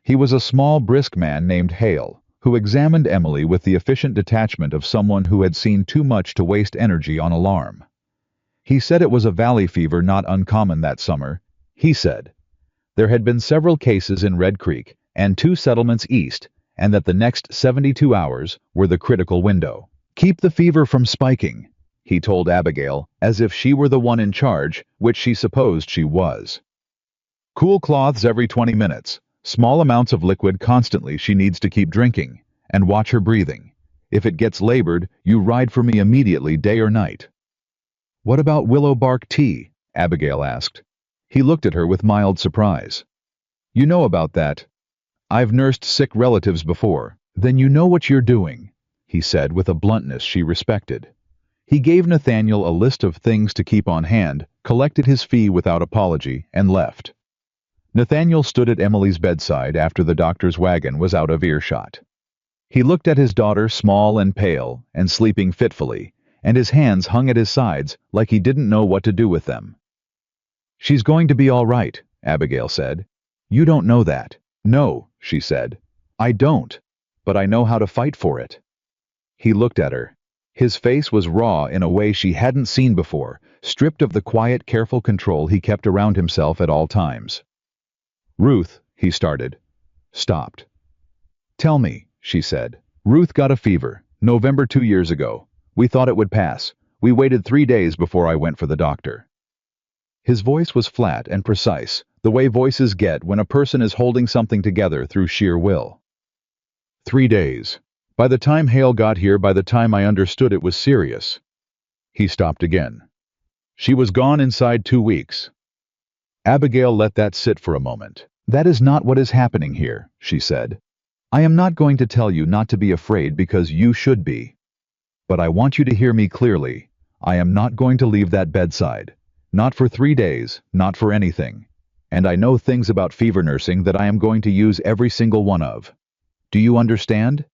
He was a small, brisk man named Hale, who examined Emily with the efficient detachment of someone who had seen too much to waste energy on alarm. He said it was a valley fever not uncommon that summer. He said there had been several cases in Red Creek and 2 settlements east, and that the next 72 hours were the critical window. "Keep the fever from spiking," he told Abigail, as if she were the one in charge, which she supposed she was. "Cool cloths every 20 minutes, small amounts of liquid constantly she needs to keep drinking, and watch her breathing. If it gets labored, you ride for me immediately, day or night." "What about willow bark tea?" Abigail asked. He looked at her with mild surprise. "You know about that. I've nursed sick relatives before." "Then you know what you're doing," he said with a bluntness she respected. He gave Nathaniel a list of things to keep on hand, collected his fee without apology, and left. Nathaniel stood at Emily's bedside after the doctor's wagon was out of earshot. He looked at his daughter, small and pale, and sleeping fitfully, and his hands hung at his sides like he didn't know what to do with them. "She's going to be all right," Abigail said. "You don't know that." "No," she said. "I don't, but I know how to fight for it." He looked at her. His face was raw in a way she hadn't seen before, stripped of the quiet, careful control he kept around himself at all times. "Ruth," he started. Stopped. "Tell me," she said. "Ruth got a fever, November 2 years ago. We thought it would pass. We waited 3 days before I went for the doctor." His voice was flat and precise, the way voices get when a person is holding something together through sheer will. 3 days. By the time Hale got here, by the time I understood it was serious." He stopped again. "She was gone inside 2 weeks." Abigail let that sit for a moment. "That is not what is happening here," she said. "I am not going to tell you not to be afraid because you should be. But I want you to hear me clearly. I am not going to leave that bedside. Not for 3 days, not for anything. And I know things about fever nursing that I am going to use every single one of. Do you understand?"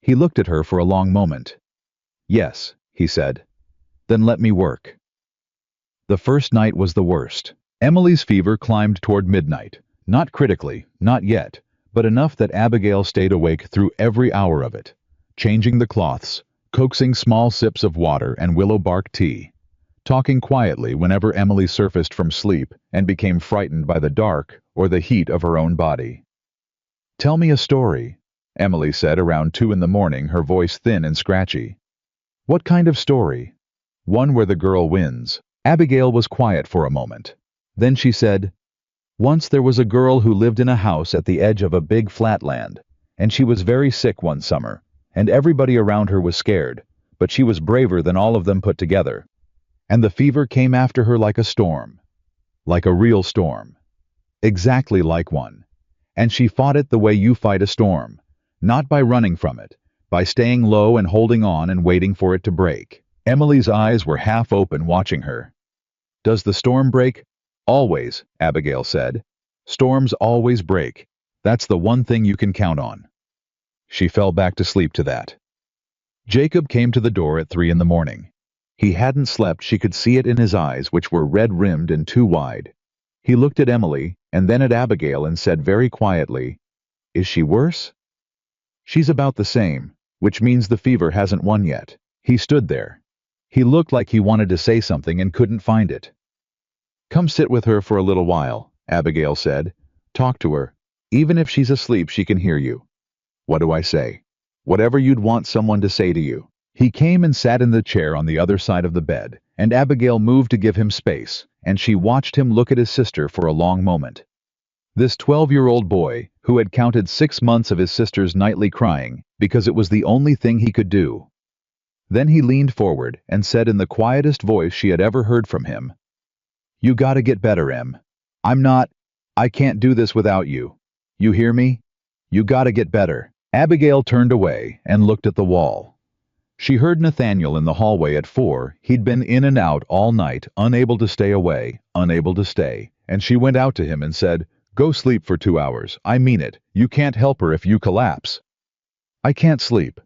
He looked at her for a long moment. "Yes," he said. "Then let me work." The first night was the worst. Emily's fever climbed toward midnight. Not critically, not yet, but enough that Abigail stayed awake through every hour of it, changing the cloths, coaxing small sips of water and willow bark tea, talking quietly whenever Emily surfaced from sleep and became frightened by the dark or the heat of her own body. "Tell me a story," Emily said around 2 in the morning, her voice thin and scratchy. "What kind of story?" "One where the girl wins." Abigail was quiet for a moment. Then she said, "Once there was a girl who lived in a house at the edge of a big flatland, and she was very sick one summer, and everybody around her was scared, but she was braver than all of them put together. And the fever came after her like a storm. Like a real storm. Exactly like one. And she fought it the way you fight a storm. Not by running from it, by staying low and holding on and waiting for it to break." Emily's eyes were half open, watching her. "Does the storm break?" "Always," Abigail said. "Storms always break. That's the one thing you can count on." She fell back to sleep to that. Jacob came to the door at 3 in the morning. He hadn't slept, she could see it in his eyes, which were red-rimmed and too wide. He looked at Emily, and then at Abigail, and said very quietly, "Is she worse?" "She's about the same, which means the fever hasn't won yet." He stood there. He looked like he wanted to say something and couldn't find it. "Come sit with her for a little while," Abigail said. "Talk to her. Even if she's asleep, she can hear you." "What do I say?" "Whatever you'd want someone to say to you." He came and sat in the chair on the other side of the bed, and Abigail moved to give him space, and she watched him look at his sister for a long moment. This 12-year-old boy, who had counted 6 months of his sister's nightly crying, because it was the only thing he could do. Then he leaned forward and said in the quietest voice she had ever heard from him, "You gotta get better, Em. I can't do this without you. You hear me? You gotta get better." Abigail turned away and looked at the wall. She heard Nathaniel in the hallway at 4. He'd been in and out all night, unable to stay away, unable to stay, and she went out to him and said, "Go sleep for 2 hours. I mean it. You can't help her if you collapse." "I can't sleep."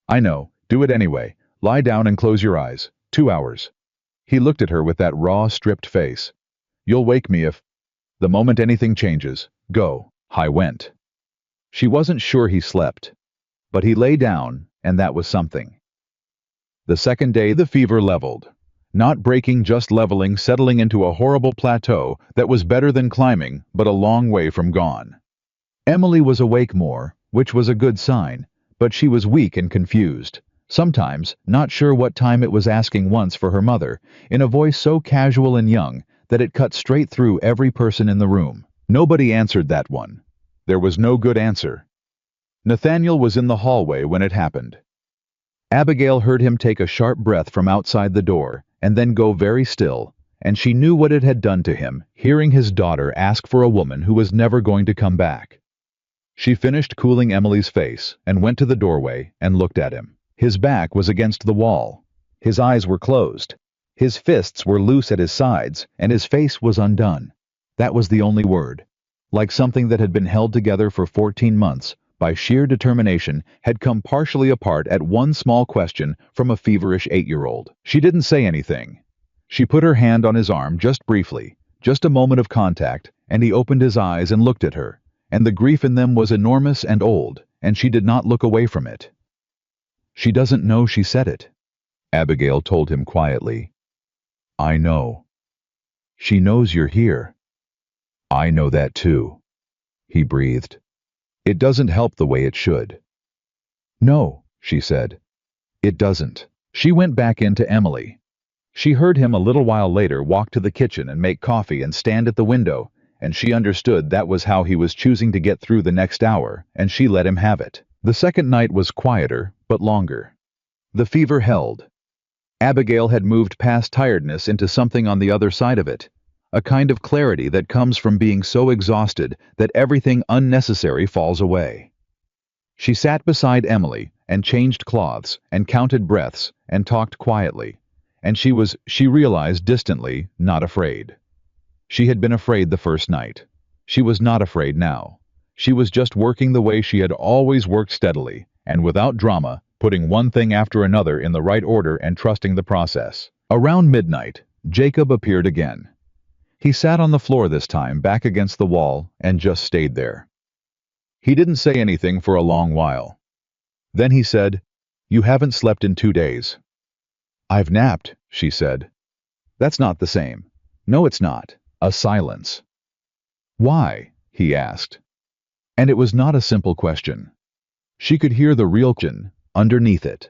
"I know. Do it anyway. Lie down and close your eyes. 2 hours." He looked at her with that raw, stripped face. "You'll wake me if... the moment anything changes. Go." I went. She wasn't sure he slept, but he lay down, and that was something. The second day the fever leveled. Not breaking, just leveling, settling into a horrible plateau that was better than climbing, but a long way from gone. Emily was awake more, which was a good sign, but she was weak and confused. Sometimes, not sure what time it was, asking once for her mother, in a voice so casual and young that it cut straight through every person in the room. Nobody answered that one. There was no good answer. Nathaniel was in the hallway when it happened. Abigail heard him take a sharp breath from outside the door, and then go very still, and she knew what it had done to him, hearing his daughter ask for a woman who was never going to come back. She finished cooling Emily's face, and went to the doorway and looked at him. His back was against the wall. His eyes were closed. His fists were loose at his sides, and his face was undone. That was the only word. Like something that had been held together for 14 months, by sheer determination, had come partially apart at one small question from a feverish 8-year-old. She didn't say anything. She put her hand on his arm just briefly, just a moment of contact, and he opened his eyes and looked at her, and the grief in them was enormous and old, and she did not look away from it. "She doesn't know she said it," Abigail told him quietly. "I know. She knows you're here." "I know that too," he breathed. "It doesn't help the way it should." "No," she said. "It doesn't." She went back into Emily. She heard him a little while later walk to the kitchen and make coffee and stand at the window, and she understood that was how he was choosing to get through the next hour, and she let him have it. The second night was quieter, but longer. The fever held. Abigail had moved past tiredness into something on the other side of it. A kind of clarity that comes from being so exhausted that everything unnecessary falls away. She sat beside Emily and changed cloths and counted breaths and talked quietly, and she realized distantly, not afraid. She had been afraid the first night. She was not afraid now. She was just working the way she had always worked, steadily and without drama, putting one thing after another in the right order and trusting the process. Around midnight, Jacob appeared again. He sat on the floor this time, back against the wall, and just stayed there. He didn't say anything for a long while. Then he said, "You haven't slept in 2 days." "I've napped," she said. "That's not the same." "No, it's not." A silence. "Why?" he asked. And it was not a simple question. She could hear the real question underneath it.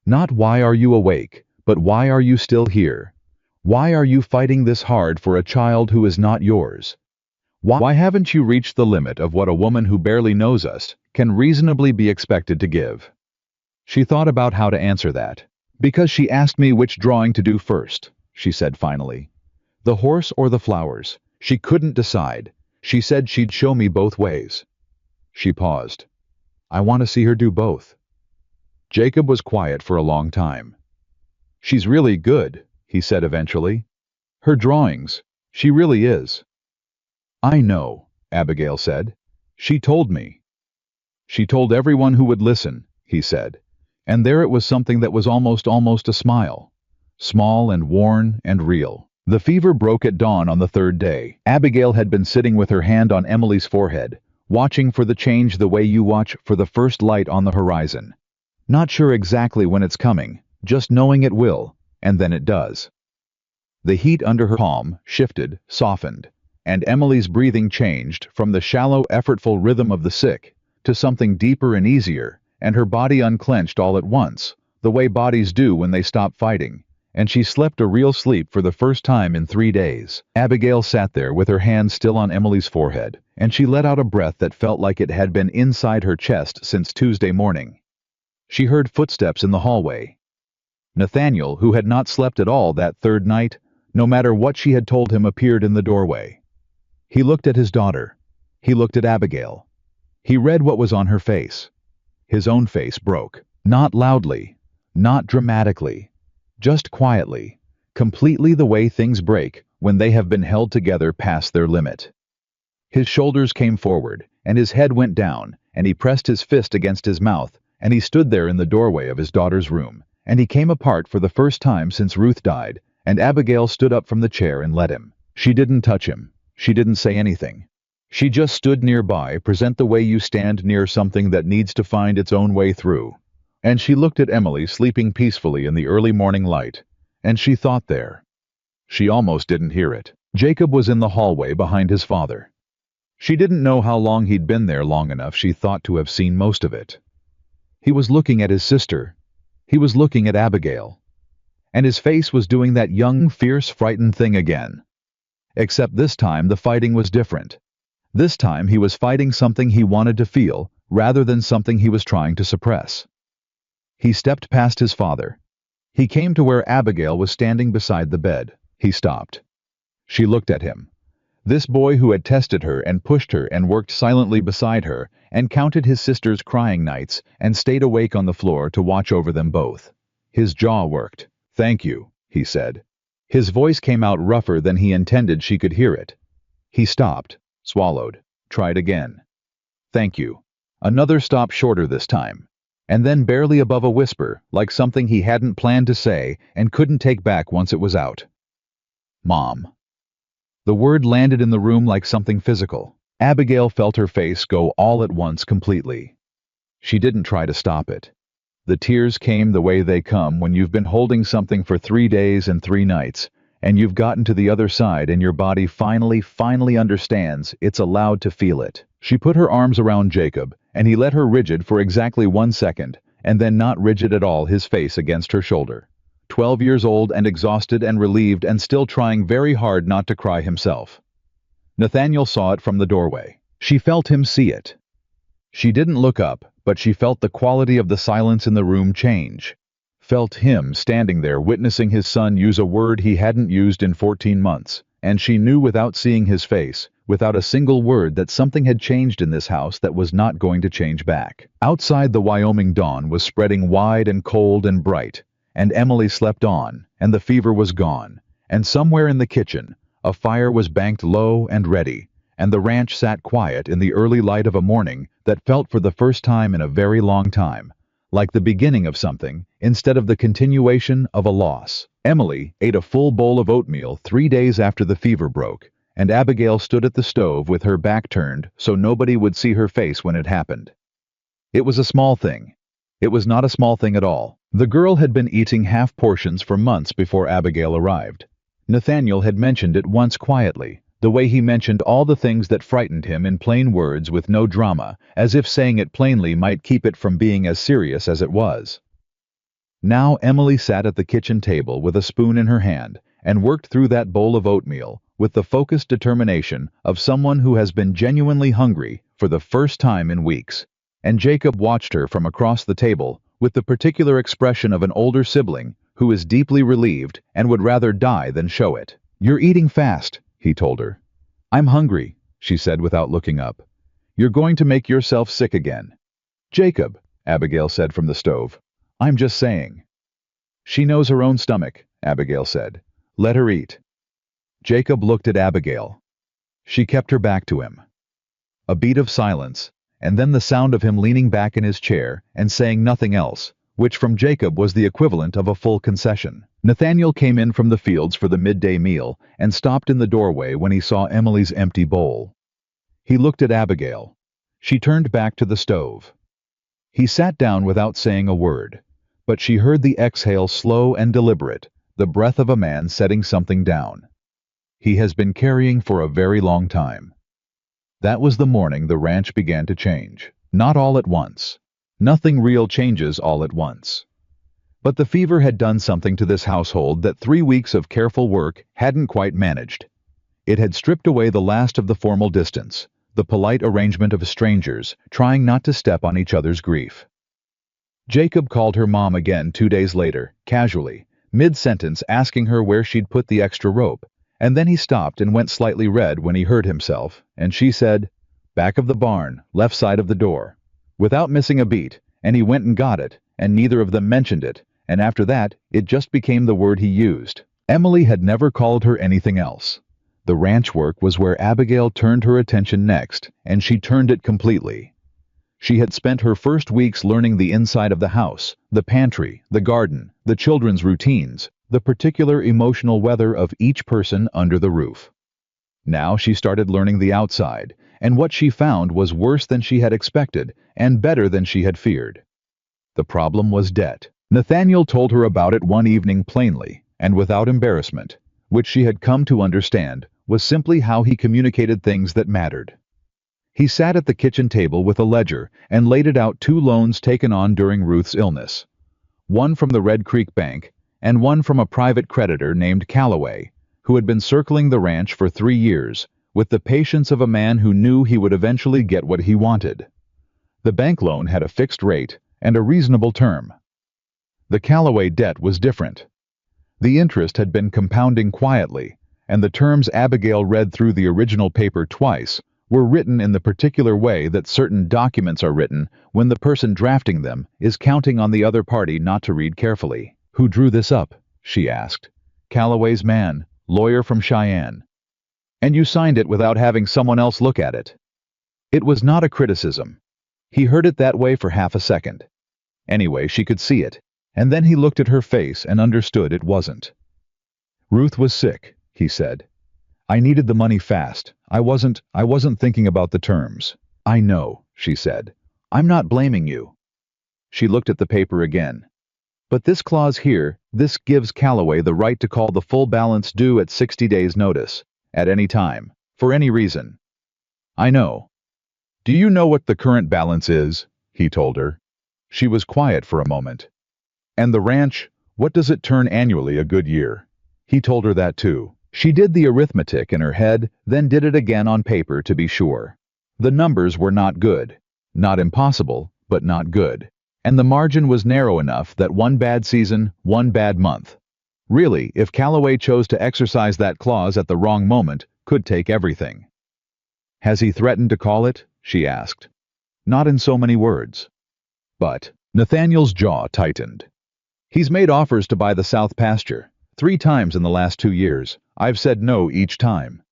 Not why are you awake, but why are you still here? Why are you fighting this hard for a child who is not yours? Why haven't you reached the limit of what a woman who barely knows us can reasonably be expected to give? She thought about how to answer that. "Because she asked me which drawing to do first," she said finally. "The horse or the flowers. She couldn't decide. She said she'd show me both ways." She paused. "I want to see her do both." Jacob was quiet for a long time. "She's really good," he said eventually. "Her drawings. She really is." "I know," Abigail said. "She told me." She told everyone who would listen, he said. And there it was, something that was almost a smile. Small and worn and real. The fever broke at dawn on the third day. Abigail had been sitting with her hand on Emily's forehead, watching for the change the way you watch for the first light on the horizon. Not sure exactly when it's coming, just knowing it will, and then it does. The heat under her palm shifted, softened, and Emily's breathing changed from the shallow, effortful rhythm of the sick to something deeper and easier, and her body unclenched all at once, the way bodies do when they stop fighting, and she slept a real sleep for the first time in 3 days. Abigail sat there with her hand still on Emily's forehead, and she let out a breath that felt like it had been inside her chest since Tuesday morning. She heard footsteps in the hallway. Nathaniel, who had not slept at all that third night, no matter what she had told him, appeared in the doorway. He looked at his daughter. He looked at Abigail. He read what was on her face. His own face broke. Not loudly, not dramatically, just quietly, completely, the way things break when they have been held together past their limit. His shoulders came forward, and his head went down, and he pressed his fist against his mouth, and he stood there in the doorway of his daughter's room, and he came apart for the first time since Ruth died, and Abigail stood up from the chair and let him. She didn't touch him. She didn't say anything. She just stood nearby, present the way you stand near something that needs to find its own way through. And she looked at Emily sleeping peacefully in the early morning light, and she thought there. She almost didn't hear it. Jacob was in the hallway behind his father. She didn't know how long he'd been there, long enough, she thought, to have seen most of it. He was looking at his sister. He was looking at Abigail. And his face was doing that young, fierce, frightened thing again. Except this time the fighting was different. This time he was fighting something he wanted to feel, rather than something he was trying to suppress. He stepped past his father. He came to where Abigail was standing beside the bed. He stopped. She looked at him. This boy who had tested her and pushed her and worked silently beside her and counted his sister's crying nights and stayed awake on the floor to watch over them both. His jaw worked. "Thank you," he said. His voice came out rougher than he intended she could hear it. He stopped, swallowed, tried again. "Thank you." Another stop, shorter this time, and then barely above a whisper, like something he hadn't planned to say and couldn't take back once it was out. "Mom." The word landed in the room like something physical. Abigail felt her face go all at once completely. She didn't try to stop it. The tears came the way they come when you've been holding something for 3 days and 3 nights, and you've gotten to the other side and your body finally understands it's allowed to feel it. She put her arms around Jacob, and he let her rigid for exactly 1 second, and then not rigid at all, his face against her shoulder. 12 years old and exhausted and relieved and still trying very hard not to cry himself. Nathaniel saw it from the doorway. She felt him see it. She didn't look up, but she felt the quality of the silence in the room change. Felt him standing there witnessing his son use a word he hadn't used in 14 months, and she knew without seeing his face, without a single word, that something had changed in this house that was not going to change back. Outside, the Wyoming dawn was spreading wide and cold and bright, and Emily slept on, and the fever was gone, and somewhere in the kitchen, a fire was banked low and ready, and the ranch sat quiet in the early light of a morning that felt for the first time in a very long time, like the beginning of something instead of the continuation of a loss. Emily ate a full bowl of oatmeal 3 days after the fever broke, and Abigail stood at the stove with her back turned so nobody would see her face when it happened. It was a small thing. It was not a small thing at all. The girl had been eating half portions for months before Abigail arrived. Nathaniel had mentioned it once quietly, the way he mentioned all the things that frightened him in plain words with no drama, as if saying it plainly might keep it from being as serious as it was. Now Emily sat at the kitchen table with a spoon in her hand and worked through that bowl of oatmeal with the focused determination of someone who has been genuinely hungry for the first time in weeks. And Jacob watched her from across the table with the particular expression of an older sibling who is deeply relieved and would rather die than show it. "You're eating fast," he told her. "I'm hungry," she said without looking up. "You're going to make yourself sick again." "Jacob," Abigail said from the stove, "I'm just saying." "She knows her own stomach," Abigail said. "Let her eat." Jacob looked at Abigail. She kept her back to him. A beat of silence, and then the sound of him leaning back in his chair and saying nothing else, which from Jacob was the equivalent of a full concession. Nathaniel came in from the fields for the midday meal and stopped in the doorway when he saw Emily's empty bowl. He looked at Abigail. She turned back to the stove. He sat down without saying a word, but she heard the exhale slow and deliberate, the breath of a man setting something down. He has been carrying for a very long time. That was the morning the ranch began to change. Not all at once. Nothing real changes all at once. But the fever had done something to this household that 3 weeks of careful work hadn't quite managed. It had stripped away the last of the formal distance, the polite arrangement of strangers trying not to step on each other's grief. Jacob called her mom again 2 days later, casually, mid-sentence asking her where she'd put the extra rope, and then he stopped and went slightly red when he heard himself, and she said, "Back of the barn, left side of the door," without missing a beat, and he went and got it, and neither of them mentioned it, and after that, it just became the word he used. Emily had never called her anything else. The ranch work was where Abigail turned her attention next, and she turned it completely. She had spent her first weeks learning the inside of the house, the pantry, the garden, the children's routines, the particular emotional weather of each person under the roof. Now she started learning the outside, and what she found was worse than she had expected and better than she had feared. The problem was debt. Nathaniel told her about it one evening plainly and without embarrassment, which she had come to understand was simply how he communicated things that mattered. He sat at the kitchen table with a ledger and laid it out 2 loans taken on during Ruth's illness. One from the Red Creek Bank and one from a private creditor named Cowboy, who had been circling the ranch for 3 years, with the patience of a man who knew he would eventually get what he wanted. The bank loan had a fixed rate and a reasonable term. The Cowboy debt was different. The interest had been compounding quietly, and the terms Abigail read through the original paper twice were written in the particular way that certain documents are written when the person drafting them is counting on the other party not to read carefully. "Who drew this up?" she asked. "Calloway's man, lawyer from Cheyenne. And you signed it without having someone else look at it." It was not a criticism. He heard it that way for half a second. Anyway, she could see it, and then he looked at her face and understood it wasn't. "Ruth was sick," he said. "I needed the money fast. I wasn't thinking about the terms." "I know," she said. "I'm not blaming you." She looked at the paper again. "But this clause here, this gives Calloway the right to call the full balance due at 60 days' notice, at any time, for any reason." "I know." "Do you know what the current balance is?" he told her. She was quiet for a moment. "And the ranch, what does it turn annually a good year?" He told her that too. She did the arithmetic in her head, then did it again on paper to be sure. The numbers were not good. Not impossible, but not good. And the margin was narrow enough that 1 bad season, 1 bad month. Really, if Calloway chose to exercise that clause at the wrong moment, could take everything. "Has he threatened to call it?" she asked. "Not in so many words." But Nathaniel's jaw tightened. "He's made offers to buy the South pasture. 3 times in the last 2 years. I've said no each time."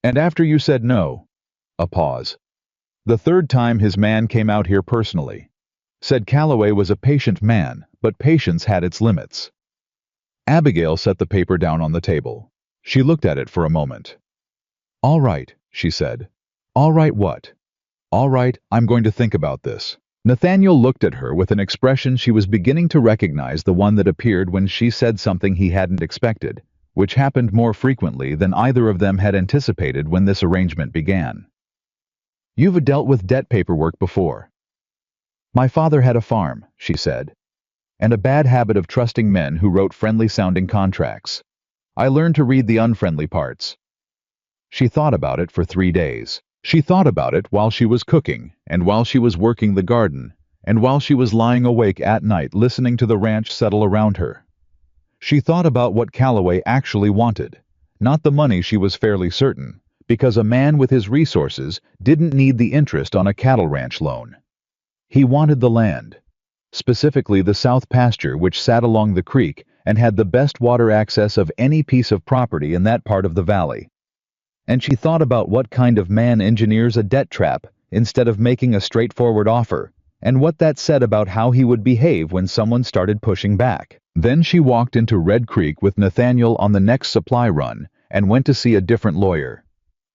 "And after you said no?" A pause. "The 3rd time his man came out here personally. Said Calloway was a patient man, but patience had its limits." Abigail set the paper down on the table. She looked at it for a moment. "All right," she said. "All right what?" "All right, I'm going to think about this." Nathaniel looked at her with an expression she was beginning to recognize, the one that appeared when she said something he hadn't expected, which happened more frequently than either of them had anticipated when this arrangement began. "You've dealt with debt paperwork before." "My father had a farm," she said, "and a bad habit of trusting men who wrote friendly-sounding contracts. I learned to read the unfriendly parts." She thought about it for 3 days. She thought about it while she was cooking, and while she was working the garden, and while she was lying awake at night listening to the ranch settle around her. She thought about what Calloway actually wanted, not the money, she was fairly certain, because a man with his resources didn't need the interest on a cattle ranch loan. He wanted the land, specifically the south pasture which sat along the creek and had the best water access of any piece of property in that part of the valley. And she thought about what kind of man engineers a debt trap instead of making a straightforward offer, and what that said about how he would behave when someone started pushing back. Then she walked into Red Creek with Nathaniel on the next supply run and went to see a different lawyer.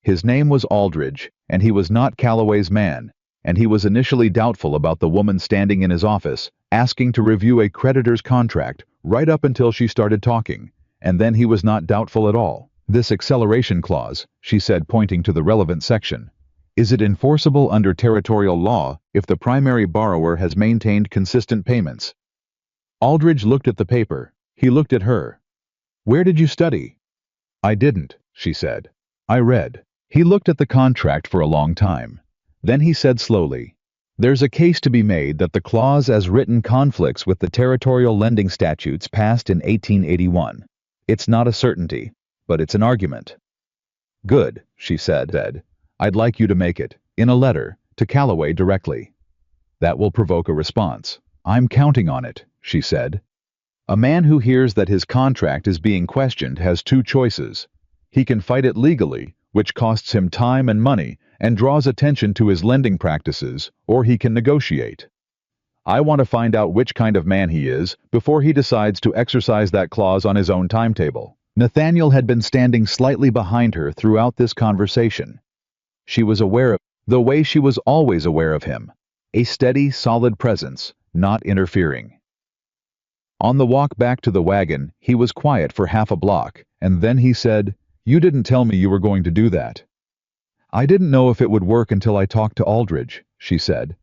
His name was Aldridge, and he was not Calloway's man, and he was initially doubtful about the woman standing in his office, asking to review a creditor's contract right up until she started talking, and then he was not doubtful at all. "This acceleration clause," she said, pointing to the relevant section. "Is it enforceable under territorial law if the primary borrower has maintained consistent payments?" Aldridge looked at the paper. He looked at her. "Where did you study?" "I didn't," she said. "I read." He looked at the contract for a long time. Then he said slowly, "There's a case to be made that the clause as written conflicts with the territorial lending statutes passed in 1881. It's not a certainty, but it's an argument." "Good," she said. "I'd like you to make it, in a letter, to Calloway directly. That will provoke a response." "I'm counting on it," she said. "A man who hears that his contract is being questioned has two choices. He can fight it legally, which costs him time and money and draws attention to his lending practices, or he can negotiate. I want to find out which kind of man he is before he decides to exercise that clause on his own timetable." Nathaniel had been standing slightly behind her throughout this conversation. She was aware of the way she was always aware of him, a steady, solid presence, not interfering. On the walk back to the wagon, he was quiet for half a block, and then he said, "You didn't tell me you were going to do that." "I didn't know if it would work until I talked to Aldridge," she said.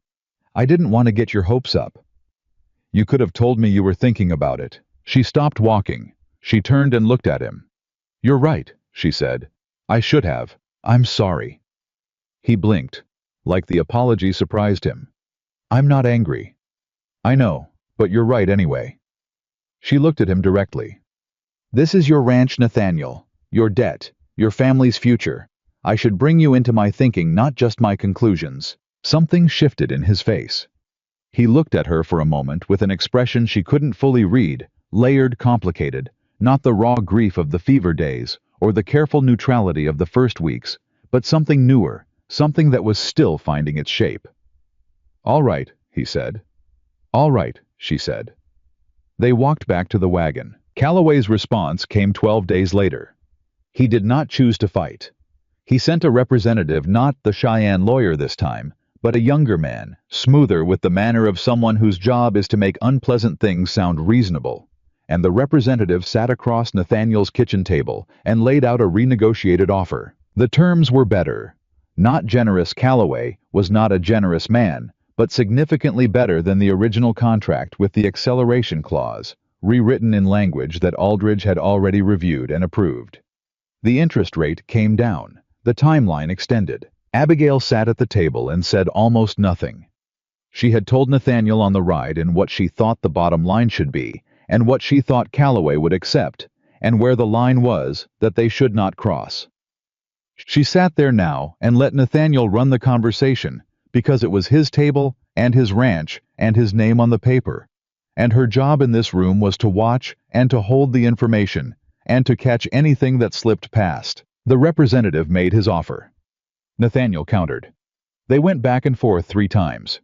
"I didn't want to get your hopes up." "You could have told me you were thinking about it." She stopped walking. She turned and looked at him. "You're right," she said. "I should have. I'm sorry." He blinked, like the apology surprised him. "I'm not angry." "I know, but you're right anyway." She looked at him directly. "This is your ranch, Nathaniel, your debt, your family's future. I should bring you into my thinking, not just my conclusions." Something shifted in his face. He looked at her for a moment with an expression she couldn't fully read, layered, complicated, not the raw grief of the fever days or the careful neutrality of the first weeks, but something newer, something that was still finding its shape. "All right," he said. "All right," she said. They walked back to the wagon. Calloway's response came 12 days later. He did not choose to fight. He sent a representative, not the Cheyenne lawyer this time, but a younger man, smoother, with the manner of someone whose job is to make unpleasant things sound reasonable. And the representative sat across Nathaniel's kitchen table and laid out a renegotiated offer. The terms were better. Not generous. Calloway was not a generous man, but significantly better than the original contract with the acceleration clause, rewritten in language that Aldridge had already reviewed and approved. The interest rate came down. The timeline extended. Abigail sat at the table and said almost nothing. She had told Nathaniel on the ride in what she thought the bottom line should be, and what she thought Calloway would accept, and where the line was that they should not cross. She sat there now and let Nathaniel run the conversation, because it was his table and his ranch and his name on the paper, and her job in this room was to watch and to hold the information and to catch anything that slipped past. The representative made his offer. Nathaniel countered. They went back and forth 3 times.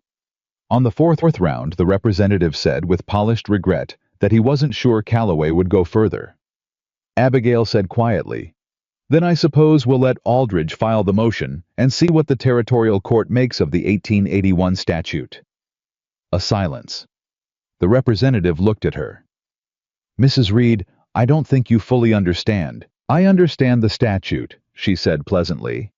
On the fourth round, the representative said with polished regret that he wasn't sure Calloway would go further. Abigail said quietly, "Then I suppose we'll let Aldridge file the motion and see what the territorial court makes of the 1881 statute." A silence. The representative looked at her. "Mrs. Reed, I don't think you fully understand." "I understand the statute," she said pleasantly.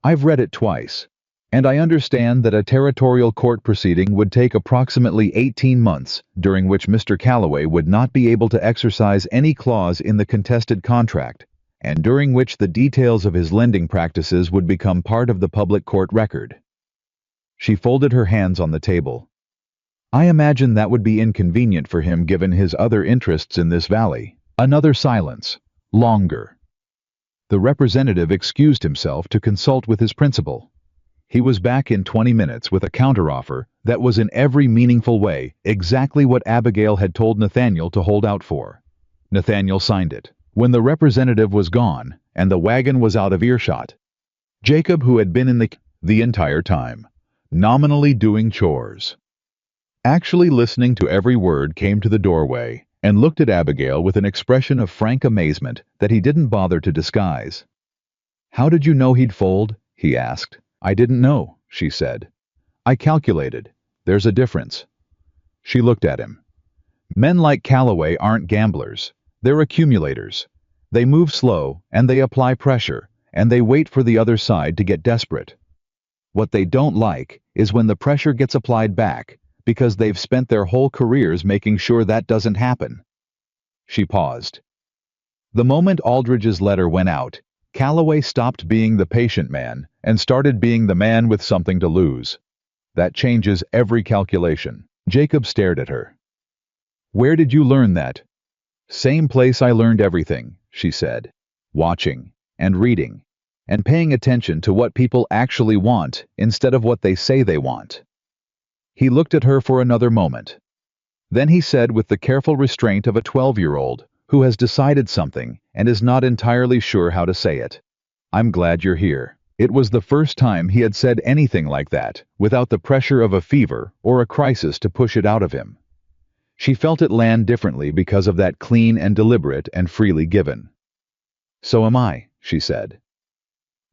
"I've read it twice. And I understand that a territorial court proceeding would take approximately 18 months, during which Mr. Calloway would not be able to exercise any clause in the contested contract, and during which the details of his lending practices would become part of the public court record." She folded her hands on the table. "I imagine that would be inconvenient for him given his other interests in this valley." Another silence. Longer. The representative excused himself to consult with his principal. He was back in 20 minutes with a counteroffer that was in every meaningful way exactly what Abigail had told Nathaniel to hold out for. Nathaniel signed it. When the representative was gone and the wagon was out of earshot, Jacob, who had been in the entire time, nominally doing chores. Actually listening to every word came to the doorway and looked at Abigail with an expression of frank amazement that he didn't bother to disguise. "How did you know he'd fold?" he asked. "I didn't know," she said. "I calculated. There's a difference." She looked at him. "Men like Calloway aren't gamblers. They're accumulators. They move slow, and they apply pressure, and they wait for the other side to get desperate. What they don't like is when the pressure gets applied back, because they've spent their whole careers making sure that doesn't happen." She paused. The moment Aldridge's letter went out, Calloway stopped being the patient man and started being the man with something to lose. That changes every calculation. Jacob stared at her. "Where did you learn that?" "Same place I learned everything," she said. "Watching, and reading, and paying attention to what people actually want instead of what they say they want." He looked at her for another moment. Then he said with the careful restraint of a 12-year-old who has decided something and is not entirely sure how to say it, "I'm glad you're here." It was the first time he had said anything like that without the pressure of a fever or a crisis to push it out of him. She felt it land differently because of that clean and deliberate and freely given. "So am I," she said.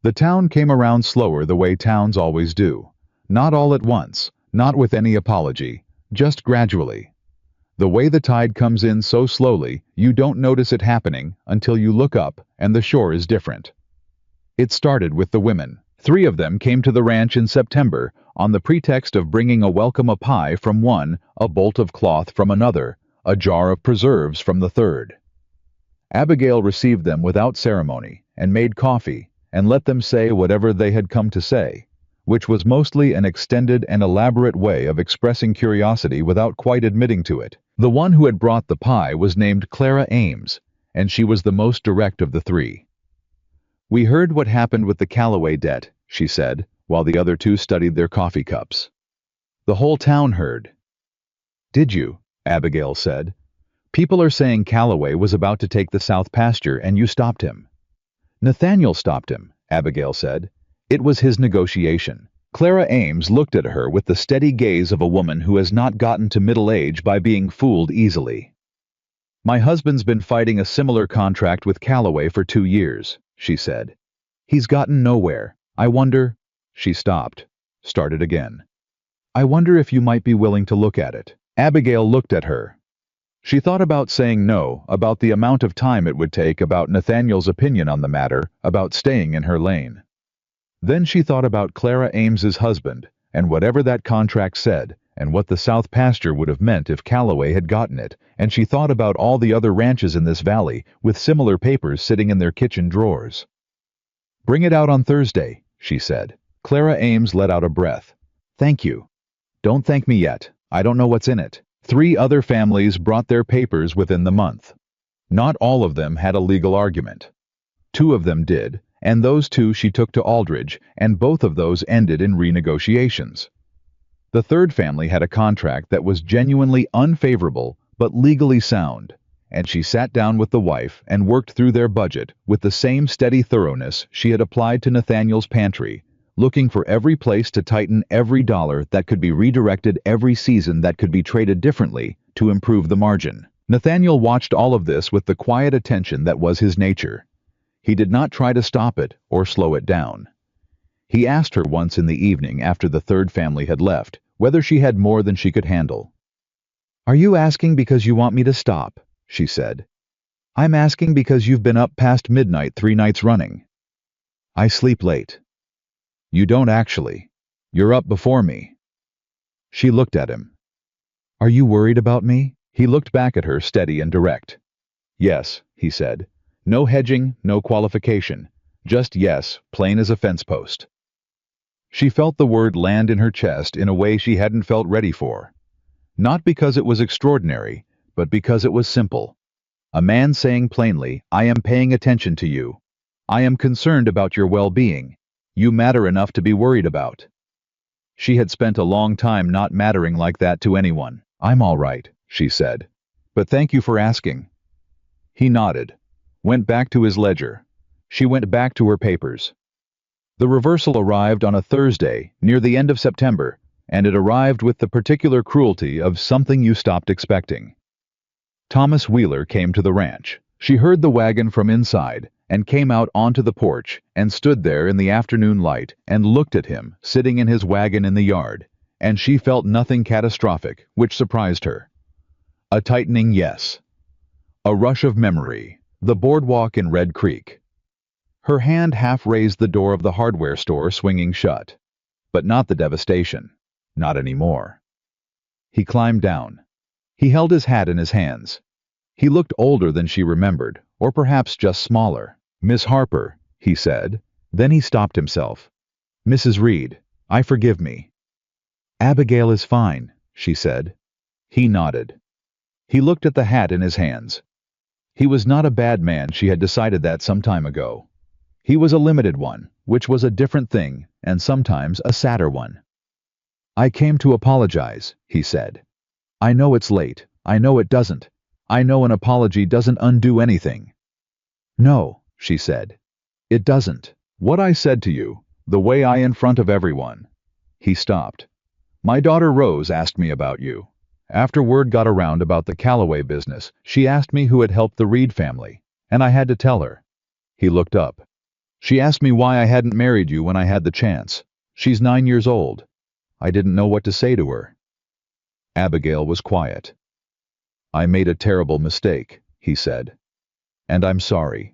The town came around slower the way towns always do. Not all at once, not with any apology, just gradually. The way the tide comes in so slowly, you don't notice it happening until you look up and the shore is different. It started with the women. 3 of them came to the ranch in September on the pretext of bringing a welcome a pie from one, a bolt of cloth from another, a jar of preserves from the third. Abigail received them without ceremony and made coffee and let them say whatever they had come to say, which was mostly an extended and elaborate way of expressing curiosity without quite admitting to it. The one who had brought the pie was named Clara Ames, and she was the most direct of the 3. "We heard what happened with the Calloway debt," she said, while the other 2 studied their coffee cups. "The whole town heard." "Did you?" Abigail said. "People are saying Calloway was about to take the south pasture and you stopped him." "Nathaniel stopped him," Abigail said. "It was his negotiation." Clara Ames looked at her with the steady gaze of a woman who has not gotten to middle age by being fooled easily. "My husband's been fighting a similar contract with Calloway for 2 years, she said. "He's gotten nowhere. I wonder—" She stopped, started again. "I wonder if you might be willing to look at it." Abigail looked at her. She thought about saying no, about the amount of time it would take, about Nathaniel's opinion on the matter, about staying in her lane. Then she thought about Clara Ames's husband, and whatever that contract said, and what the south pasture would have meant if Calloway had gotten it, and she thought about all the other ranches in this valley with similar papers sitting in their kitchen drawers. "Bring it out on Thursday," she said. Clara Ames let out a breath. "Thank you." "Don't thank me yet. I don't know what's in it." 3 other families brought their papers within the month. Not all of them had a legal argument. 2 of them did, and those 2 she took to Aldridge, and both of those ended in renegotiations. The 3rd family had a contract that was genuinely unfavorable but legally sound, and she sat down with the wife and worked through their budget with the same steady thoroughness she had applied to Nathaniel's pantry, looking for every place to tighten every dollar that could be redirected, every season that could be traded differently to improve the margin. Nathaniel watched all of this with the quiet attention that was his nature. He did not try to stop it or slow it down. He asked her once in the evening after the 3rd family had left whether she had more than she could handle. "Are you asking because you want me to stop?" she said. "I'm asking because you've been up past midnight 3 nights running." "I sleep late." "You don't actually. You're up before me." She looked at him. "Are you worried about me?" He looked back at her, steady and direct. "Yes," he said. No hedging, no qualification. Just yes, plain as a fence post. She felt the word land in her chest in a way she hadn't felt ready for. Not because it was extraordinary, but because it was simple. A man saying plainly, "I am paying attention to you. I am concerned about your well-being. You matter enough to be worried about." She had spent a long time not mattering like that to anyone. "I'm all right," she said. "But thank you for asking." He nodded, went back to his ledger. She went back to her papers. The reversal arrived on a Thursday, near the end of September, and it arrived with the particular cruelty of something you stopped expecting. Thomas Wheeler came to the ranch. She heard the wagon from inside, and came out onto the porch, and stood there in the afternoon light, and looked at him, sitting in his wagon in the yard, and she felt nothing catastrophic, which surprised her. A tightening yes. A rush of memory. The boardwalk in Red Creek. Her hand half raised the door of the hardware store swinging shut. But not the devastation. Not anymore. He climbed down. He held his hat in his hands. He looked older than she remembered, or perhaps just smaller. "Miss Harper," he said. Then he stopped himself. "Mrs. Reed, I forgive me." "Abigail is fine," she said. He nodded. He looked at the hat in his hands. He was not a bad man, she had decided that some time ago. He was a limited one, which was a different thing, and sometimes a sadder one. "I came to apologize," he said. "I know it's late. I know it doesn't. I know an apology doesn't undo anything." "No," she said. "It doesn't. What I said to you, the way I in front of everyone." He stopped. "My daughter Rose asked me about you. After word got around about the Calloway business, she asked me who had helped the Reed family, and I had to tell her." He looked up. "She asked me why I hadn't married you when I had the chance. She's 9 years old. I didn't know what to say to her." Abigail was quiet. "I made a terrible mistake," he said. "And I'm sorry.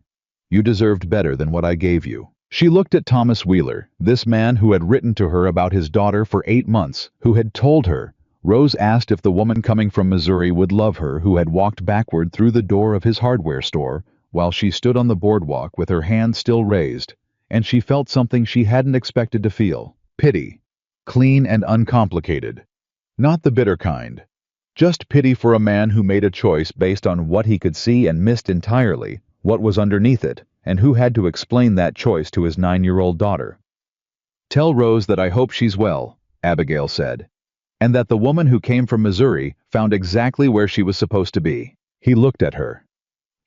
You deserved better than what I gave you." She looked at Thomas Wheeler, this man who had written to her about his daughter for 8 months, who had told her. Rose asked if the woman coming from Missouri would love her, who had walked backward through the door of his hardware store, while she stood on the boardwalk with her hand still raised, and she felt something she hadn't expected to feel. Pity. Clean and uncomplicated. Not the bitter kind. Just pity for a man who made a choice based on what he could see and missed entirely what was underneath it, and who had to explain that choice to his 9-year-old daughter. "Tell Rose that I hope she's well," Abigail said, "and that the woman who came from Missouri found exactly where she was supposed to be." He looked at her.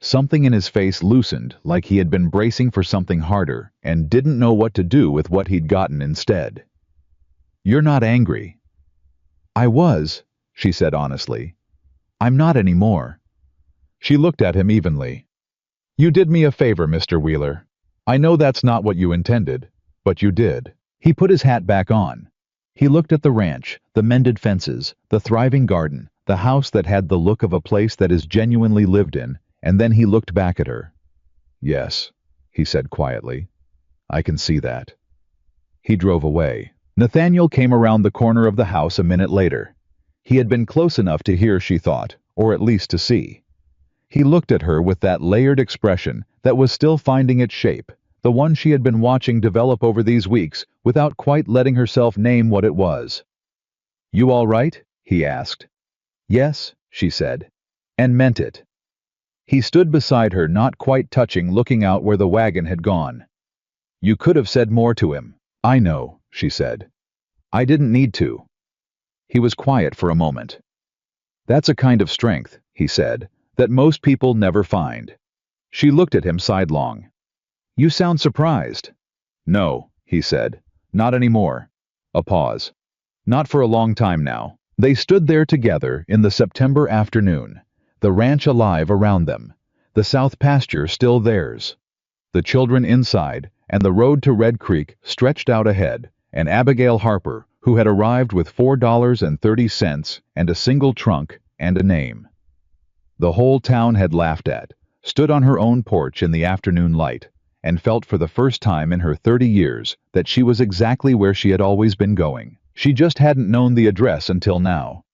Something in his face loosened, like he had been bracing for something harder, and didn't know what to do with what he'd gotten instead. "You're not angry." "I was," she said honestly. "I'm not anymore." She looked at him evenly. "You did me a favor, Mr. Wheeler. I know that's not what you intended, but you did." He put his hat back on. He looked at the ranch, the mended fences, the thriving garden, the house that had the look of a place that is genuinely lived in, and then he looked back at her. "Yes," he said quietly. "I can see that." He drove away. Nathaniel came around the corner of the house a minute later. He had been close enough to hear, she thought, or at least to see. He looked at her with that layered expression that was still finding its shape, the one she had been watching develop over these weeks without quite letting herself name what it was. "You all right?" he asked. "Yes," she said, and meant it. He stood beside her, not quite touching, looking out where the wagon had gone. "You could have said more to him." "I know," she said. "I didn't need to." He was quiet for a moment. "That's a kind of strength," he said, "that most people never find." She looked at him sidelong. "You sound surprised." "No," he said. "Not anymore." A pause. "Not for a long time now." They stood there together in the September afternoon, the ranch alive around them, the south pasture still theirs, the children inside, and the road to Red Creek stretched out ahead, and Abigail Harper, who had arrived with $4.30 and a single trunk and a name. The whole town had laughed at, stood on her own porch in the afternoon light, and felt for the first time in her 30 years that she was exactly where she had always been going. She just hadn't known the address until now.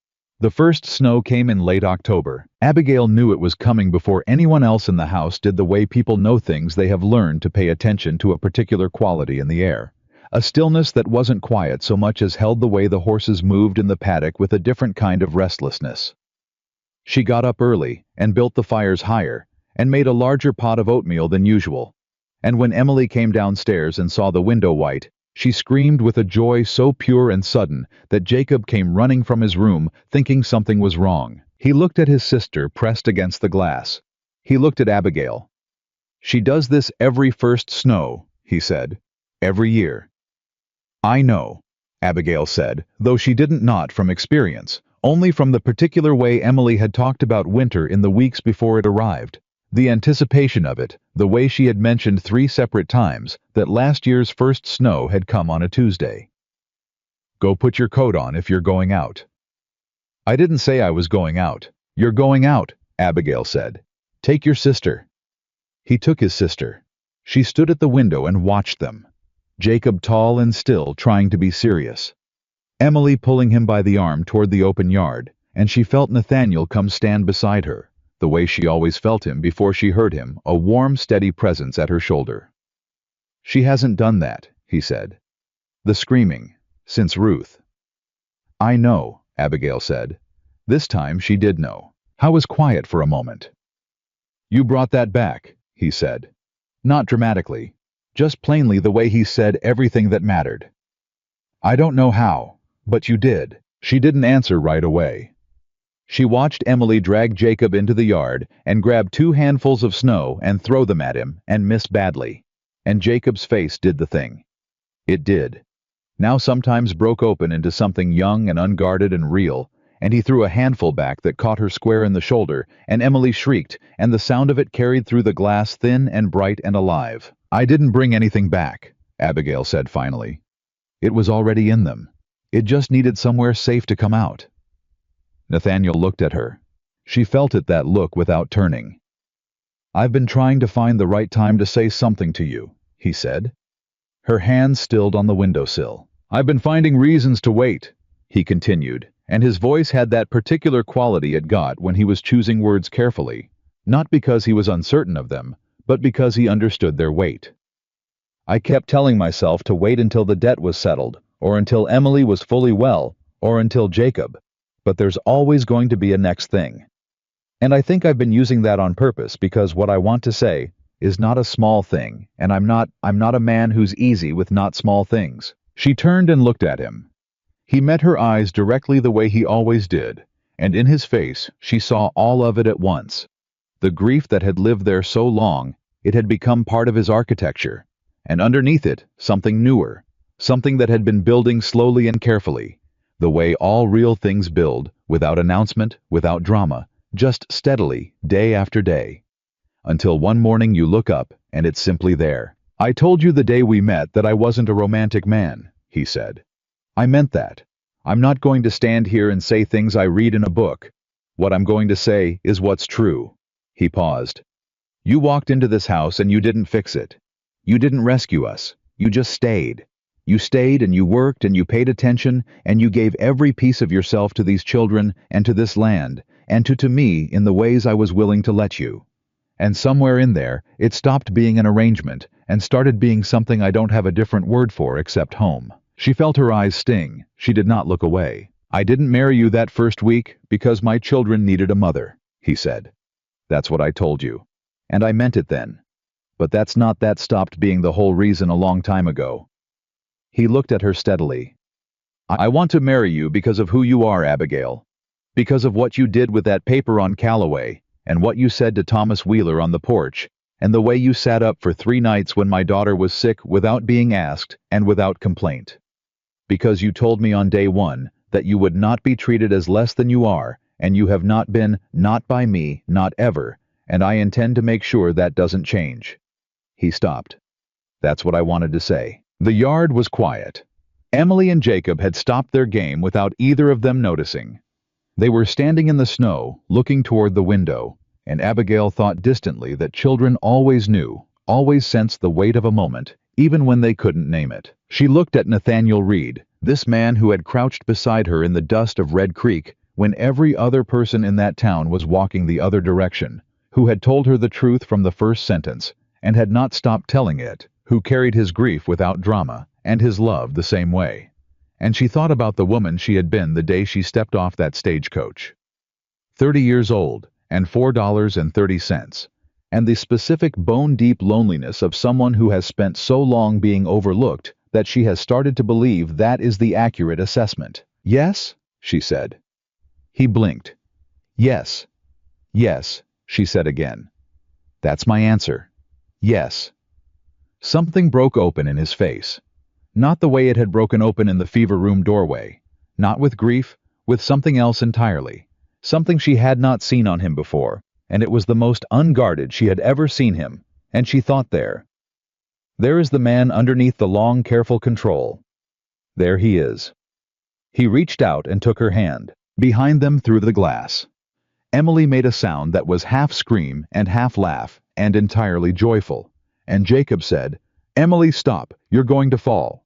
The first snow came in late October. Abigail knew it was coming before anyone else in the house did, the way people know things they have learned to pay attention to a particular quality in the air. A stillness that wasn't quiet so much as held the way the horses moved in the paddock with a different kind of restlessness. She got up early and built the fires higher and made a larger pot of oatmeal than usual. And when Emily came downstairs and saw the window white, she screamed with a joy so pure and sudden that Jacob came running from his room, thinking something was wrong. He looked at his sister pressed against the glass. He looked at Abigail. "She does this every first snow," he said. Every year. I know, Abigail said, though she didn't nod from experience, only from the particular way Emily had talked about winter in the weeks before it arrived. The anticipation of it, the way she had mentioned 3 separate times that last year's first snow had come on a Tuesday. Go put your coat on if you're going out. I didn't say I was going out. You're going out, Abigail said. Take your sister. He took his sister. She stood at the window and watched them. Jacob tall and still, trying to be serious. Emily pulling him by the arm toward the open yard, and she felt Nathaniel come stand beside her, the way she always felt him before she heard him, a warm, steady presence at her shoulder. She hasn't done that, he said. The screaming, since Ruth. I know, Abigail said. This time she did know. Howe was quiet for a moment. You brought that back, he said. Not dramatically. Just plainly the way he said everything that mattered. I don't know how, but you did. She didn't answer right away. She watched Emily drag Jacob into the yard and grab 2 handfuls of snow and throw them at him and miss badly. And Jacob's face did the thing. It did. Now sometimes broke open into something young and unguarded and real, and he threw a handful back that caught her square in the shoulder, and Emily shrieked, and the sound of it carried through the glass thin and bright and alive. I didn't bring anything back, Abigail said finally. It was already in them. It just needed somewhere safe to come out. Nathaniel looked at her. She felt it, that look, without turning. I've been trying to find the right time to say something to you, he said. Her hands stilled on the windowsill. I've been finding reasons to wait, he continued, and his voice had that particular quality it got when he was choosing words carefully, not because he was uncertain of them, but because he understood their weight. I kept telling myself to wait until the debt was settled, or until Emily was fully well, or until Jacob, but there's always going to be a next thing. And I think I've been using that on purpose because what I want to say is not a small thing, and I'm not a man who's easy with not small things. She turned and looked at him. He met her eyes directly the way he always did, and in his face she saw all of it at once. The grief that had lived there so long, it had become part of his architecture, and underneath it, something newer, something that had been building slowly and carefully, the way all real things build, without announcement, without drama, just steadily, day after day. Until one morning you look up, and it's simply there. I told you the day we met that I wasn't a romantic man, he said. I meant that. I'm not going to stand here and say things I read in a book. What I'm going to say is what's true. He paused. You walked into this house and you didn't fix it. You didn't rescue us. You just stayed. You stayed and you worked and you paid attention and you gave every piece of yourself to these children and to this land and to me in the ways I was willing to let you. And somewhere in there, it stopped being an arrangement and started being something I don't have a different word for except home. She felt her eyes sting. She did not look away. I didn't marry you that first week because my children needed a mother, he said. That's what I told you. And I meant it then. But that stopped being the whole reason a long time ago. He looked at her steadily. I want to marry you because of who you are, Abigail. Because of what you did with that paper on Calloway, and what you said to Thomas Wheeler on the porch, and the way you sat up for 3 nights when my daughter was sick without being asked and without complaint. Because you told me on day 1 that you would not be treated as less than you are, and you have not been, not by me, not ever, and I intend to make sure that doesn't change. He stopped. That's what I wanted to say. The yard was quiet. Emily and Jacob had stopped their game without either of them noticing. They were standing in the snow, looking toward the window, and Abigail thought distantly that children always knew, always sensed the weight of a moment, even when they couldn't name it. She looked at Nathaniel Reed, this man who had crouched beside her in the dust of Red Creek when every other person in that town was walking the other direction, who had told her the truth from the first sentence, and had not stopped telling it, who carried his grief without drama, and his love the same way. And she thought about the woman she had been the day she stepped off that stagecoach. 30 years old, and $4.30, and the specific bone-deep loneliness of someone who has spent so long being overlooked that she has started to believe that is the accurate assessment. Yes, she said. He blinked. Yes. Yes, she said again. That's my answer. Yes. Something broke open in his face. Not the way it had broken open in the fever room doorway. Not with grief, with something else entirely. Something she had not seen on him before, and it was the most unguarded she had ever seen him, and she thought there is the man underneath the long, careful control. There he is. He reached out and took her hand, behind them through the glass. Emily made a sound that was half scream and half laugh and entirely joyful, and Jacob said, "Emily, stop, you're going to fall."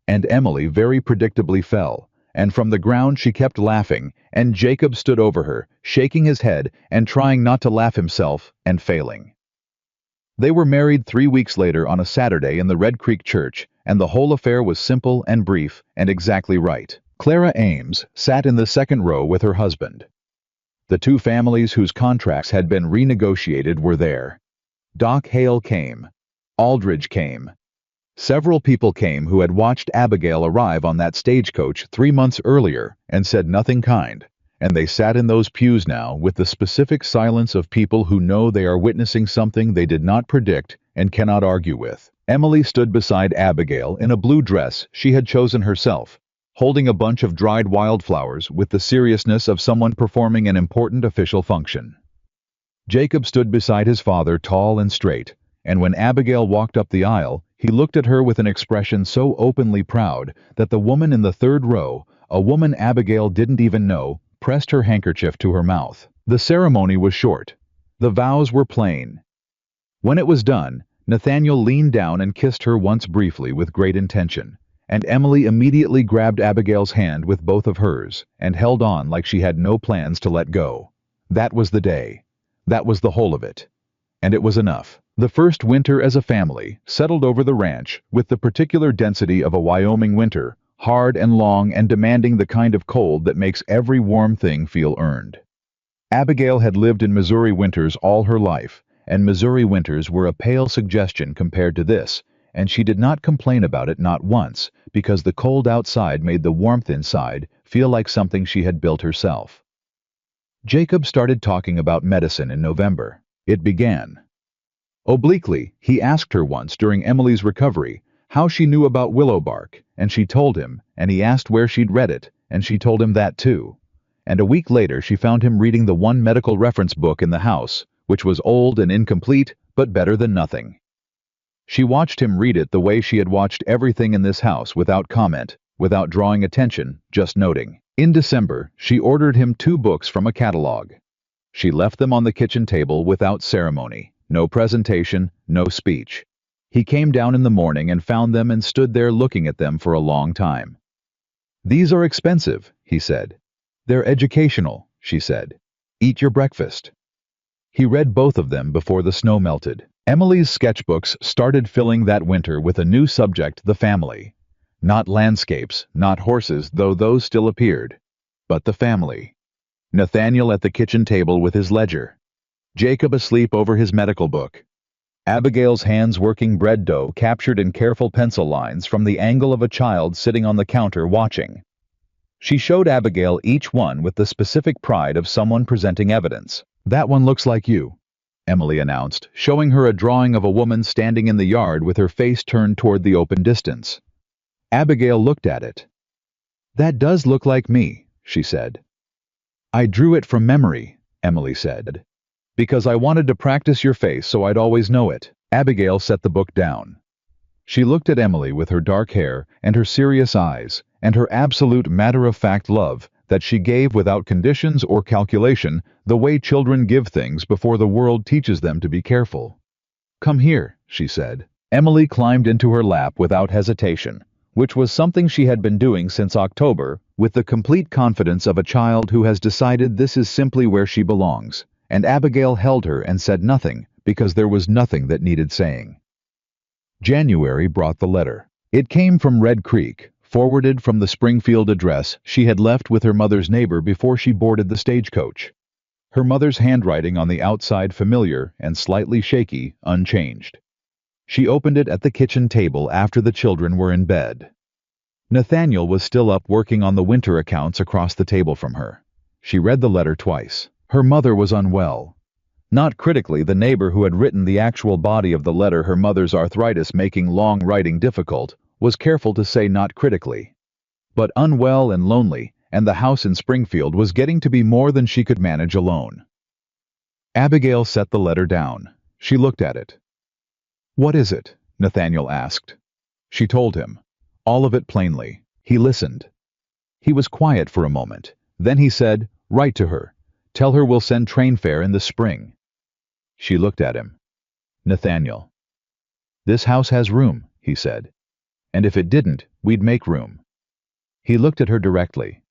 And Emily very predictably fell, and from the ground she kept laughing, and Jacob stood over her, shaking his head and trying not to laugh himself, and failing. They were married 3 weeks later on a Saturday in the Red Creek Church, and the whole affair was simple and brief and exactly right. Clara Ames sat in the second row with her husband. The two families whose contracts had been renegotiated were there. Doc Hale came. Aldridge came. Several people came who had watched Abigail arrive on that stagecoach 3 months earlier and said nothing kind, and they sat in those pews now with the specific silence of people who know they are witnessing something they did not predict and cannot argue with. Emily stood beside Abigail in a blue dress she had chosen herself, holding a bunch of dried wildflowers with the seriousness of someone performing an important official function. Jacob stood beside his father, tall and straight, and when Abigail walked up the aisle, he looked at her with an expression so openly proud that the woman in the third row, a woman Abigail didn't even know, pressed her handkerchief to her mouth. The ceremony was short. The vows were plain. When it was done, Nathaniel leaned down and kissed her once briefly with great intention, and Emily immediately grabbed Abigail's hand with both of hers and held on like she had no plans to let go. That was the day. That was the whole of it. And it was enough. The first winter as a family settled over the ranch with the particular density of a Wyoming winter, hard and long and demanding the kind of cold that makes every warm thing feel earned. Abigail had lived in Missouri winters all her life, and Missouri winters were a pale suggestion compared to this, and she did not complain about it not once, because the cold outside made the warmth inside feel like something she had built herself. Jacob started talking about medicine in November. It began. Obliquely, he asked her once during Emily's recovery how she knew about willow bark, and she told him, and he asked where she'd read it, and she told him that too. And a week later she found him reading the one medical reference book in the house, which was old and incomplete, but better than nothing. She watched him read it the way she had watched everything in this house, without comment, without drawing attention, just noting. In December, she ordered him 2 books from a catalog. She left them on the kitchen table without ceremony. No presentation, no speech. He came down in the morning and found them and stood there looking at them for a long time. "These are expensive," he said. "They're educational," she said. "Eat your breakfast." He read both of them before the snow melted. Emily's sketchbooks started filling that winter with a new subject, the family. Not landscapes, not horses, though those still appeared, but the family. Nathaniel at the kitchen table with his ledger. Jacob asleep over his medical book. Abigail's hands working bread dough captured in careful pencil lines from the angle of a child sitting on the counter watching. She showed Abigail each one with the specific pride of someone presenting evidence. "That one looks like you," Emily announced, showing her a drawing of a woman standing in the yard with her face turned toward the open distance. Abigail looked at it. "That does look like me," she said. "I drew it from memory," Emily said, "because I wanted to practice your face so I'd always know it." Abigail set the book down. She looked at Emily with her dark hair and her serious eyes and her absolute matter-of-fact love that she gave without conditions or calculation, the way children give things before the world teaches them to be careful. "Come here," she said. Emily climbed into her lap without hesitation, which was something she had been doing since October, with the complete confidence of a child who has decided this is simply where she belongs. And Abigail held her and said nothing, because there was nothing that needed saying. January brought the letter. It came from Red Creek, forwarded from the Springfield address she had left with her mother's neighbor before she boarded the stagecoach. Her mother's handwriting on the outside familiar and slightly shaky, unchanged. She opened it at the kitchen table after the children were in bed. Nathaniel was still up working on the winter accounts across the table from her. She read the letter twice. Her mother was unwell. Not critically, the neighbor who had written the actual body of the letter, her mother's arthritis making long writing difficult, was careful to say not critically. But unwell and lonely, and the house in Springfield was getting to be more than she could manage alone. Abigail set the letter down. She looked at it. "What is it?" Nathaniel asked. She told him. All of it plainly. He listened. He was quiet for a moment. Then he said, "Write to her. Tell her we'll send train fare in the spring." She looked at him. "Nathaniel." "This house has room," he said. "And if it didn't, we'd make room." He looked at her directly.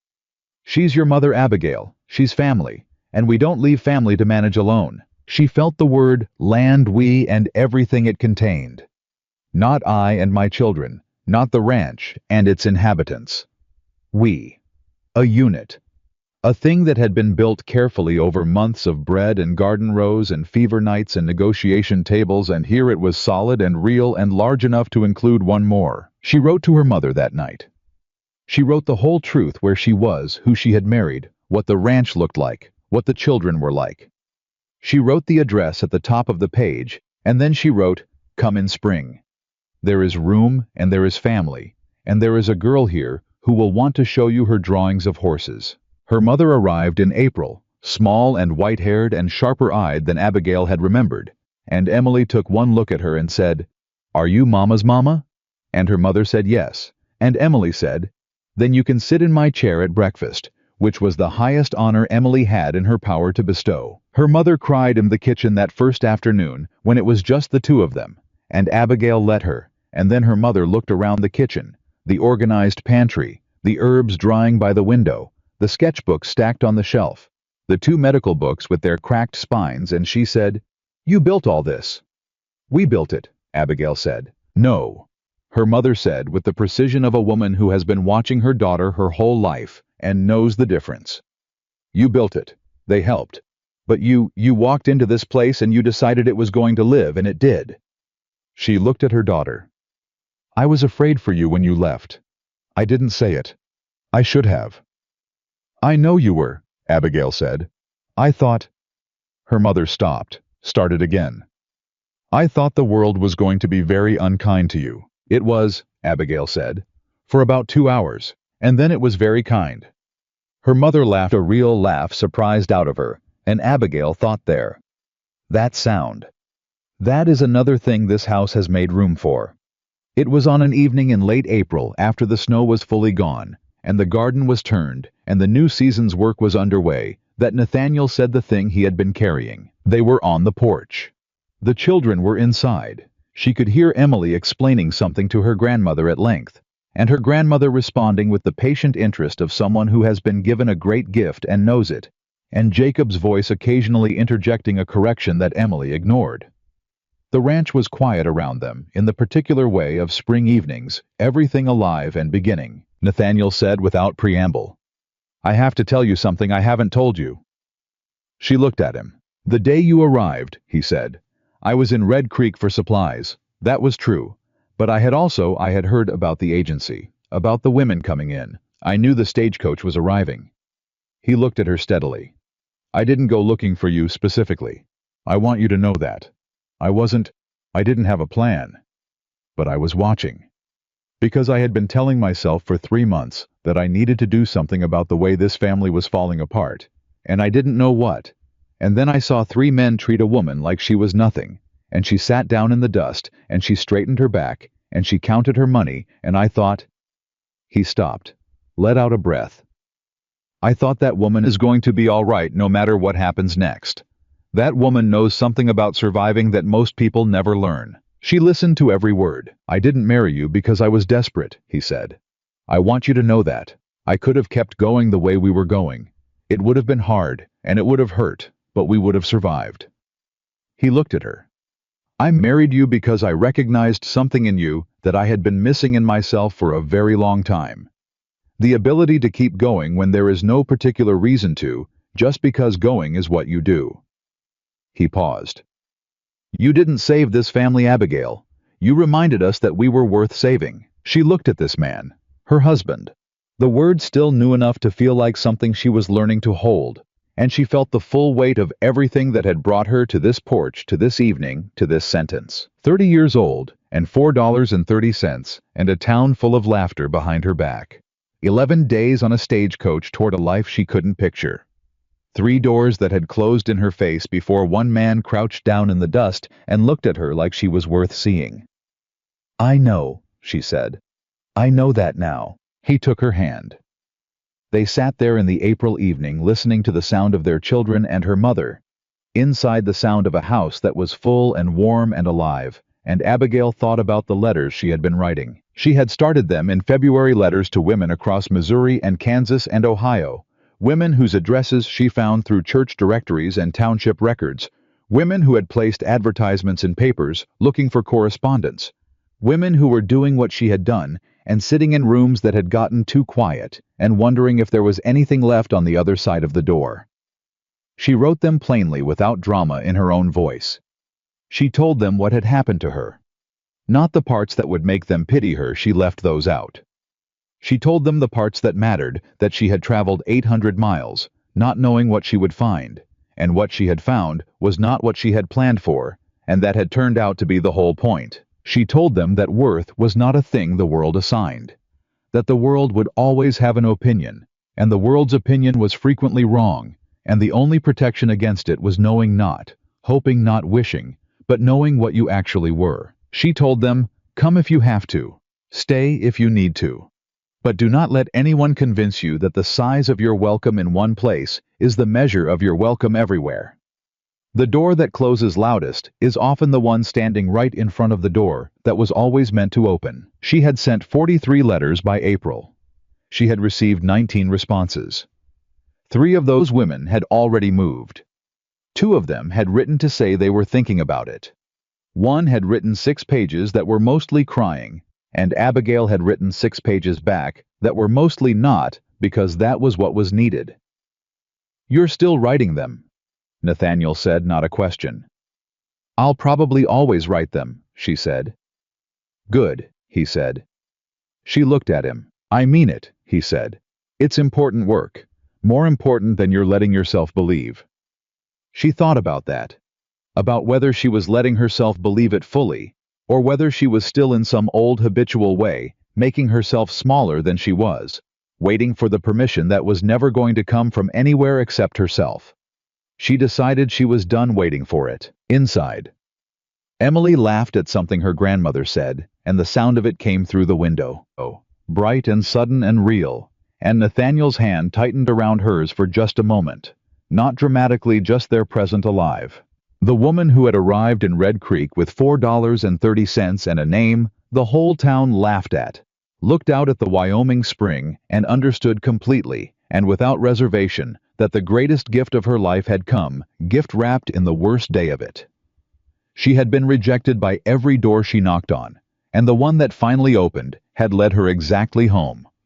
"She's your mother, Abigail. She's family. And we don't leave family to manage alone." She felt the word land, we, and everything it contained. Not I and my children, not the ranch and its inhabitants. We. A unit. A thing that had been built carefully over months of bread and garden rows and fever nights and negotiation tables, and here it was solid and real and large enough to include one more. She wrote to her mother that night. She wrote the whole truth, where she was, who she had married, what the ranch looked like, what the children were like. She wrote the address at the top of the page, and then she wrote, "Come in spring. There is room, and there is family, and there is a girl here who will want to show you her drawings of horses." Her mother arrived in April, small and white-haired and sharper-eyed than Abigail had remembered, and Emily took one look at her and said, "Are you Mama's mama?" And her mother said yes, and Emily said, "Then you can sit in my chair at breakfast," which was the highest honor Emily had in her power to bestow. Her mother cried in the kitchen that first afternoon when it was just the two of them, and Abigail let her, and then her mother looked around the kitchen, the organized pantry, the herbs drying by the window, the sketchbooks stacked on the shelf, the two medical books with their cracked spines, and she said, "You built all this." "We built it," Abigail said. "No," her mother said with the precision of a woman who has been watching her daughter her whole life and knows the difference. "You built it. They helped. But you walked into this place and you decided it was going to live, and it did." She looked at her daughter. "I was afraid for you when you left. I didn't say it. I should have." "I know you were," Abigail said. "I thought—" Her mother stopped, started again. "I thought the world was going to be very unkind to you." "It was," Abigail said, "for about 2 hours, and then it was very kind." Her mother laughed a real laugh surprised out of her, and Abigail thought there. That sound. That is another thing this house has made room for. It was on an evening in late April, after the snow was fully gone, and the garden was turned, and the new season's work was underway, that Nathaniel said the thing he had been carrying. They were on the porch. The children were inside. She could hear Emily explaining something to her grandmother at length, and her grandmother responding with the patient interest of someone who has been given a great gift and knows it, and Jacob's voice occasionally interjecting a correction that Emily ignored. The ranch was quiet around them, in the particular way of spring evenings, everything alive and beginning. Nathaniel said without preamble, "I have to tell you something I haven't told you." She looked at him. "The day you arrived," he said, "I was in Red Creek for supplies. That was true. But I had heard about the agency, about the women coming in. I knew the stagecoach was arriving." He looked at her steadily. "I didn't go looking for you specifically. I want you to know that. I didn't have a plan. But I was watching. Because I had been telling myself for 3 months that I needed to do something about the way this family was falling apart, and I didn't know what. And then I saw 3 men treat a woman like she was nothing, and she sat down in the dust, and she straightened her back, and she counted her money, and I thought—" He stopped, let out a breath. "I thought that woman is going to be all right no matter what happens next. That woman knows something about surviving that most people never learn. She listened to every word. I didn't marry you because I was desperate," he said. "I want you to know that. I could have kept going the way we were going. It would have been hard, and it would have hurt, but we would have survived." He looked at her. "I married you because I recognized something in you that I had been missing in myself for a very long time. The ability to keep going when there is no particular reason to, just because going is what you do." He paused. "You didn't save this family, Abigail. You reminded us that we were worth saving." She looked at this man, her husband. The word still new enough to feel like something she was learning to hold, and she felt the full weight of everything that had brought her to this porch, to this evening, to this sentence. 30 years old, and $4.30, and a town full of laughter behind her back. 11 days on a stagecoach toward a life she couldn't picture. 3 doors that had closed in her face before one man crouched down in the dust and looked at her like she was worth seeing. "I know," she said. "I know that now." He took her hand. They sat there in the April evening listening to the sound of their children and her mother, inside the sound of a house that was full and warm and alive, and Abigail thought about the letters she had been writing. She had started them in February, letters to women across Missouri and Kansas and Ohio, women whose addresses she found through church directories and township records, women who had placed advertisements in papers looking for correspondence, women who were doing what she had done and sitting in rooms that had gotten too quiet and wondering if there was anything left on the other side of the door. She wrote them plainly without drama in her own voice. She told them what had happened to her. Not the parts that would make them pity her, she left those out. She told them the parts that mattered, that she had traveled 800 miles, not knowing what she would find, and what she had found was not what she had planned for, and that had turned out to be the whole point. She told them that worth was not a thing the world assigned, that the world would always have an opinion, and the world's opinion was frequently wrong, and the only protection against it was knowing not, hoping not wishing, but knowing what you actually were. She told them, "Come if you have to, stay if you need to. But do not let anyone convince you that the size of your welcome in one place is the measure of your welcome everywhere. The door that closes loudest is often the one standing right in front of the door that was always meant to open." She had sent 43 letters by April. She had received 19 responses. 3 of those women had already moved. 2 of them had written to say they were thinking about it. 1 had written 6 pages that were mostly crying, and Abigail had written 6 pages back that were mostly not, because that was what was needed. "You're still writing them," Nathaniel said, not a question. "I'll probably always write them," she said. "Good," he said. She looked at him. "I mean it," he said. "It's important work, more important than you're letting yourself believe." She thought about that, about whether she was letting herself believe it fully, or whether she was still in some old habitual way, making herself smaller than she was, waiting for the permission that was never going to come from anywhere except herself. She decided she was done waiting for it. Inside, Emily laughed at something her grandmother said, and the sound of it came through the window. Oh, bright and sudden and real, and Nathaniel's hand tightened around hers for just a moment, not dramatically, just there, present, alive. The woman who had arrived in Red Creek with $4.30 and a name the whole town laughed at, looked out at the Wyoming spring and understood completely and without reservation that the greatest gift of her life had come, gift wrapped in the worst day of it. She had been rejected by every door she knocked on, and the one that finally opened had led her exactly home.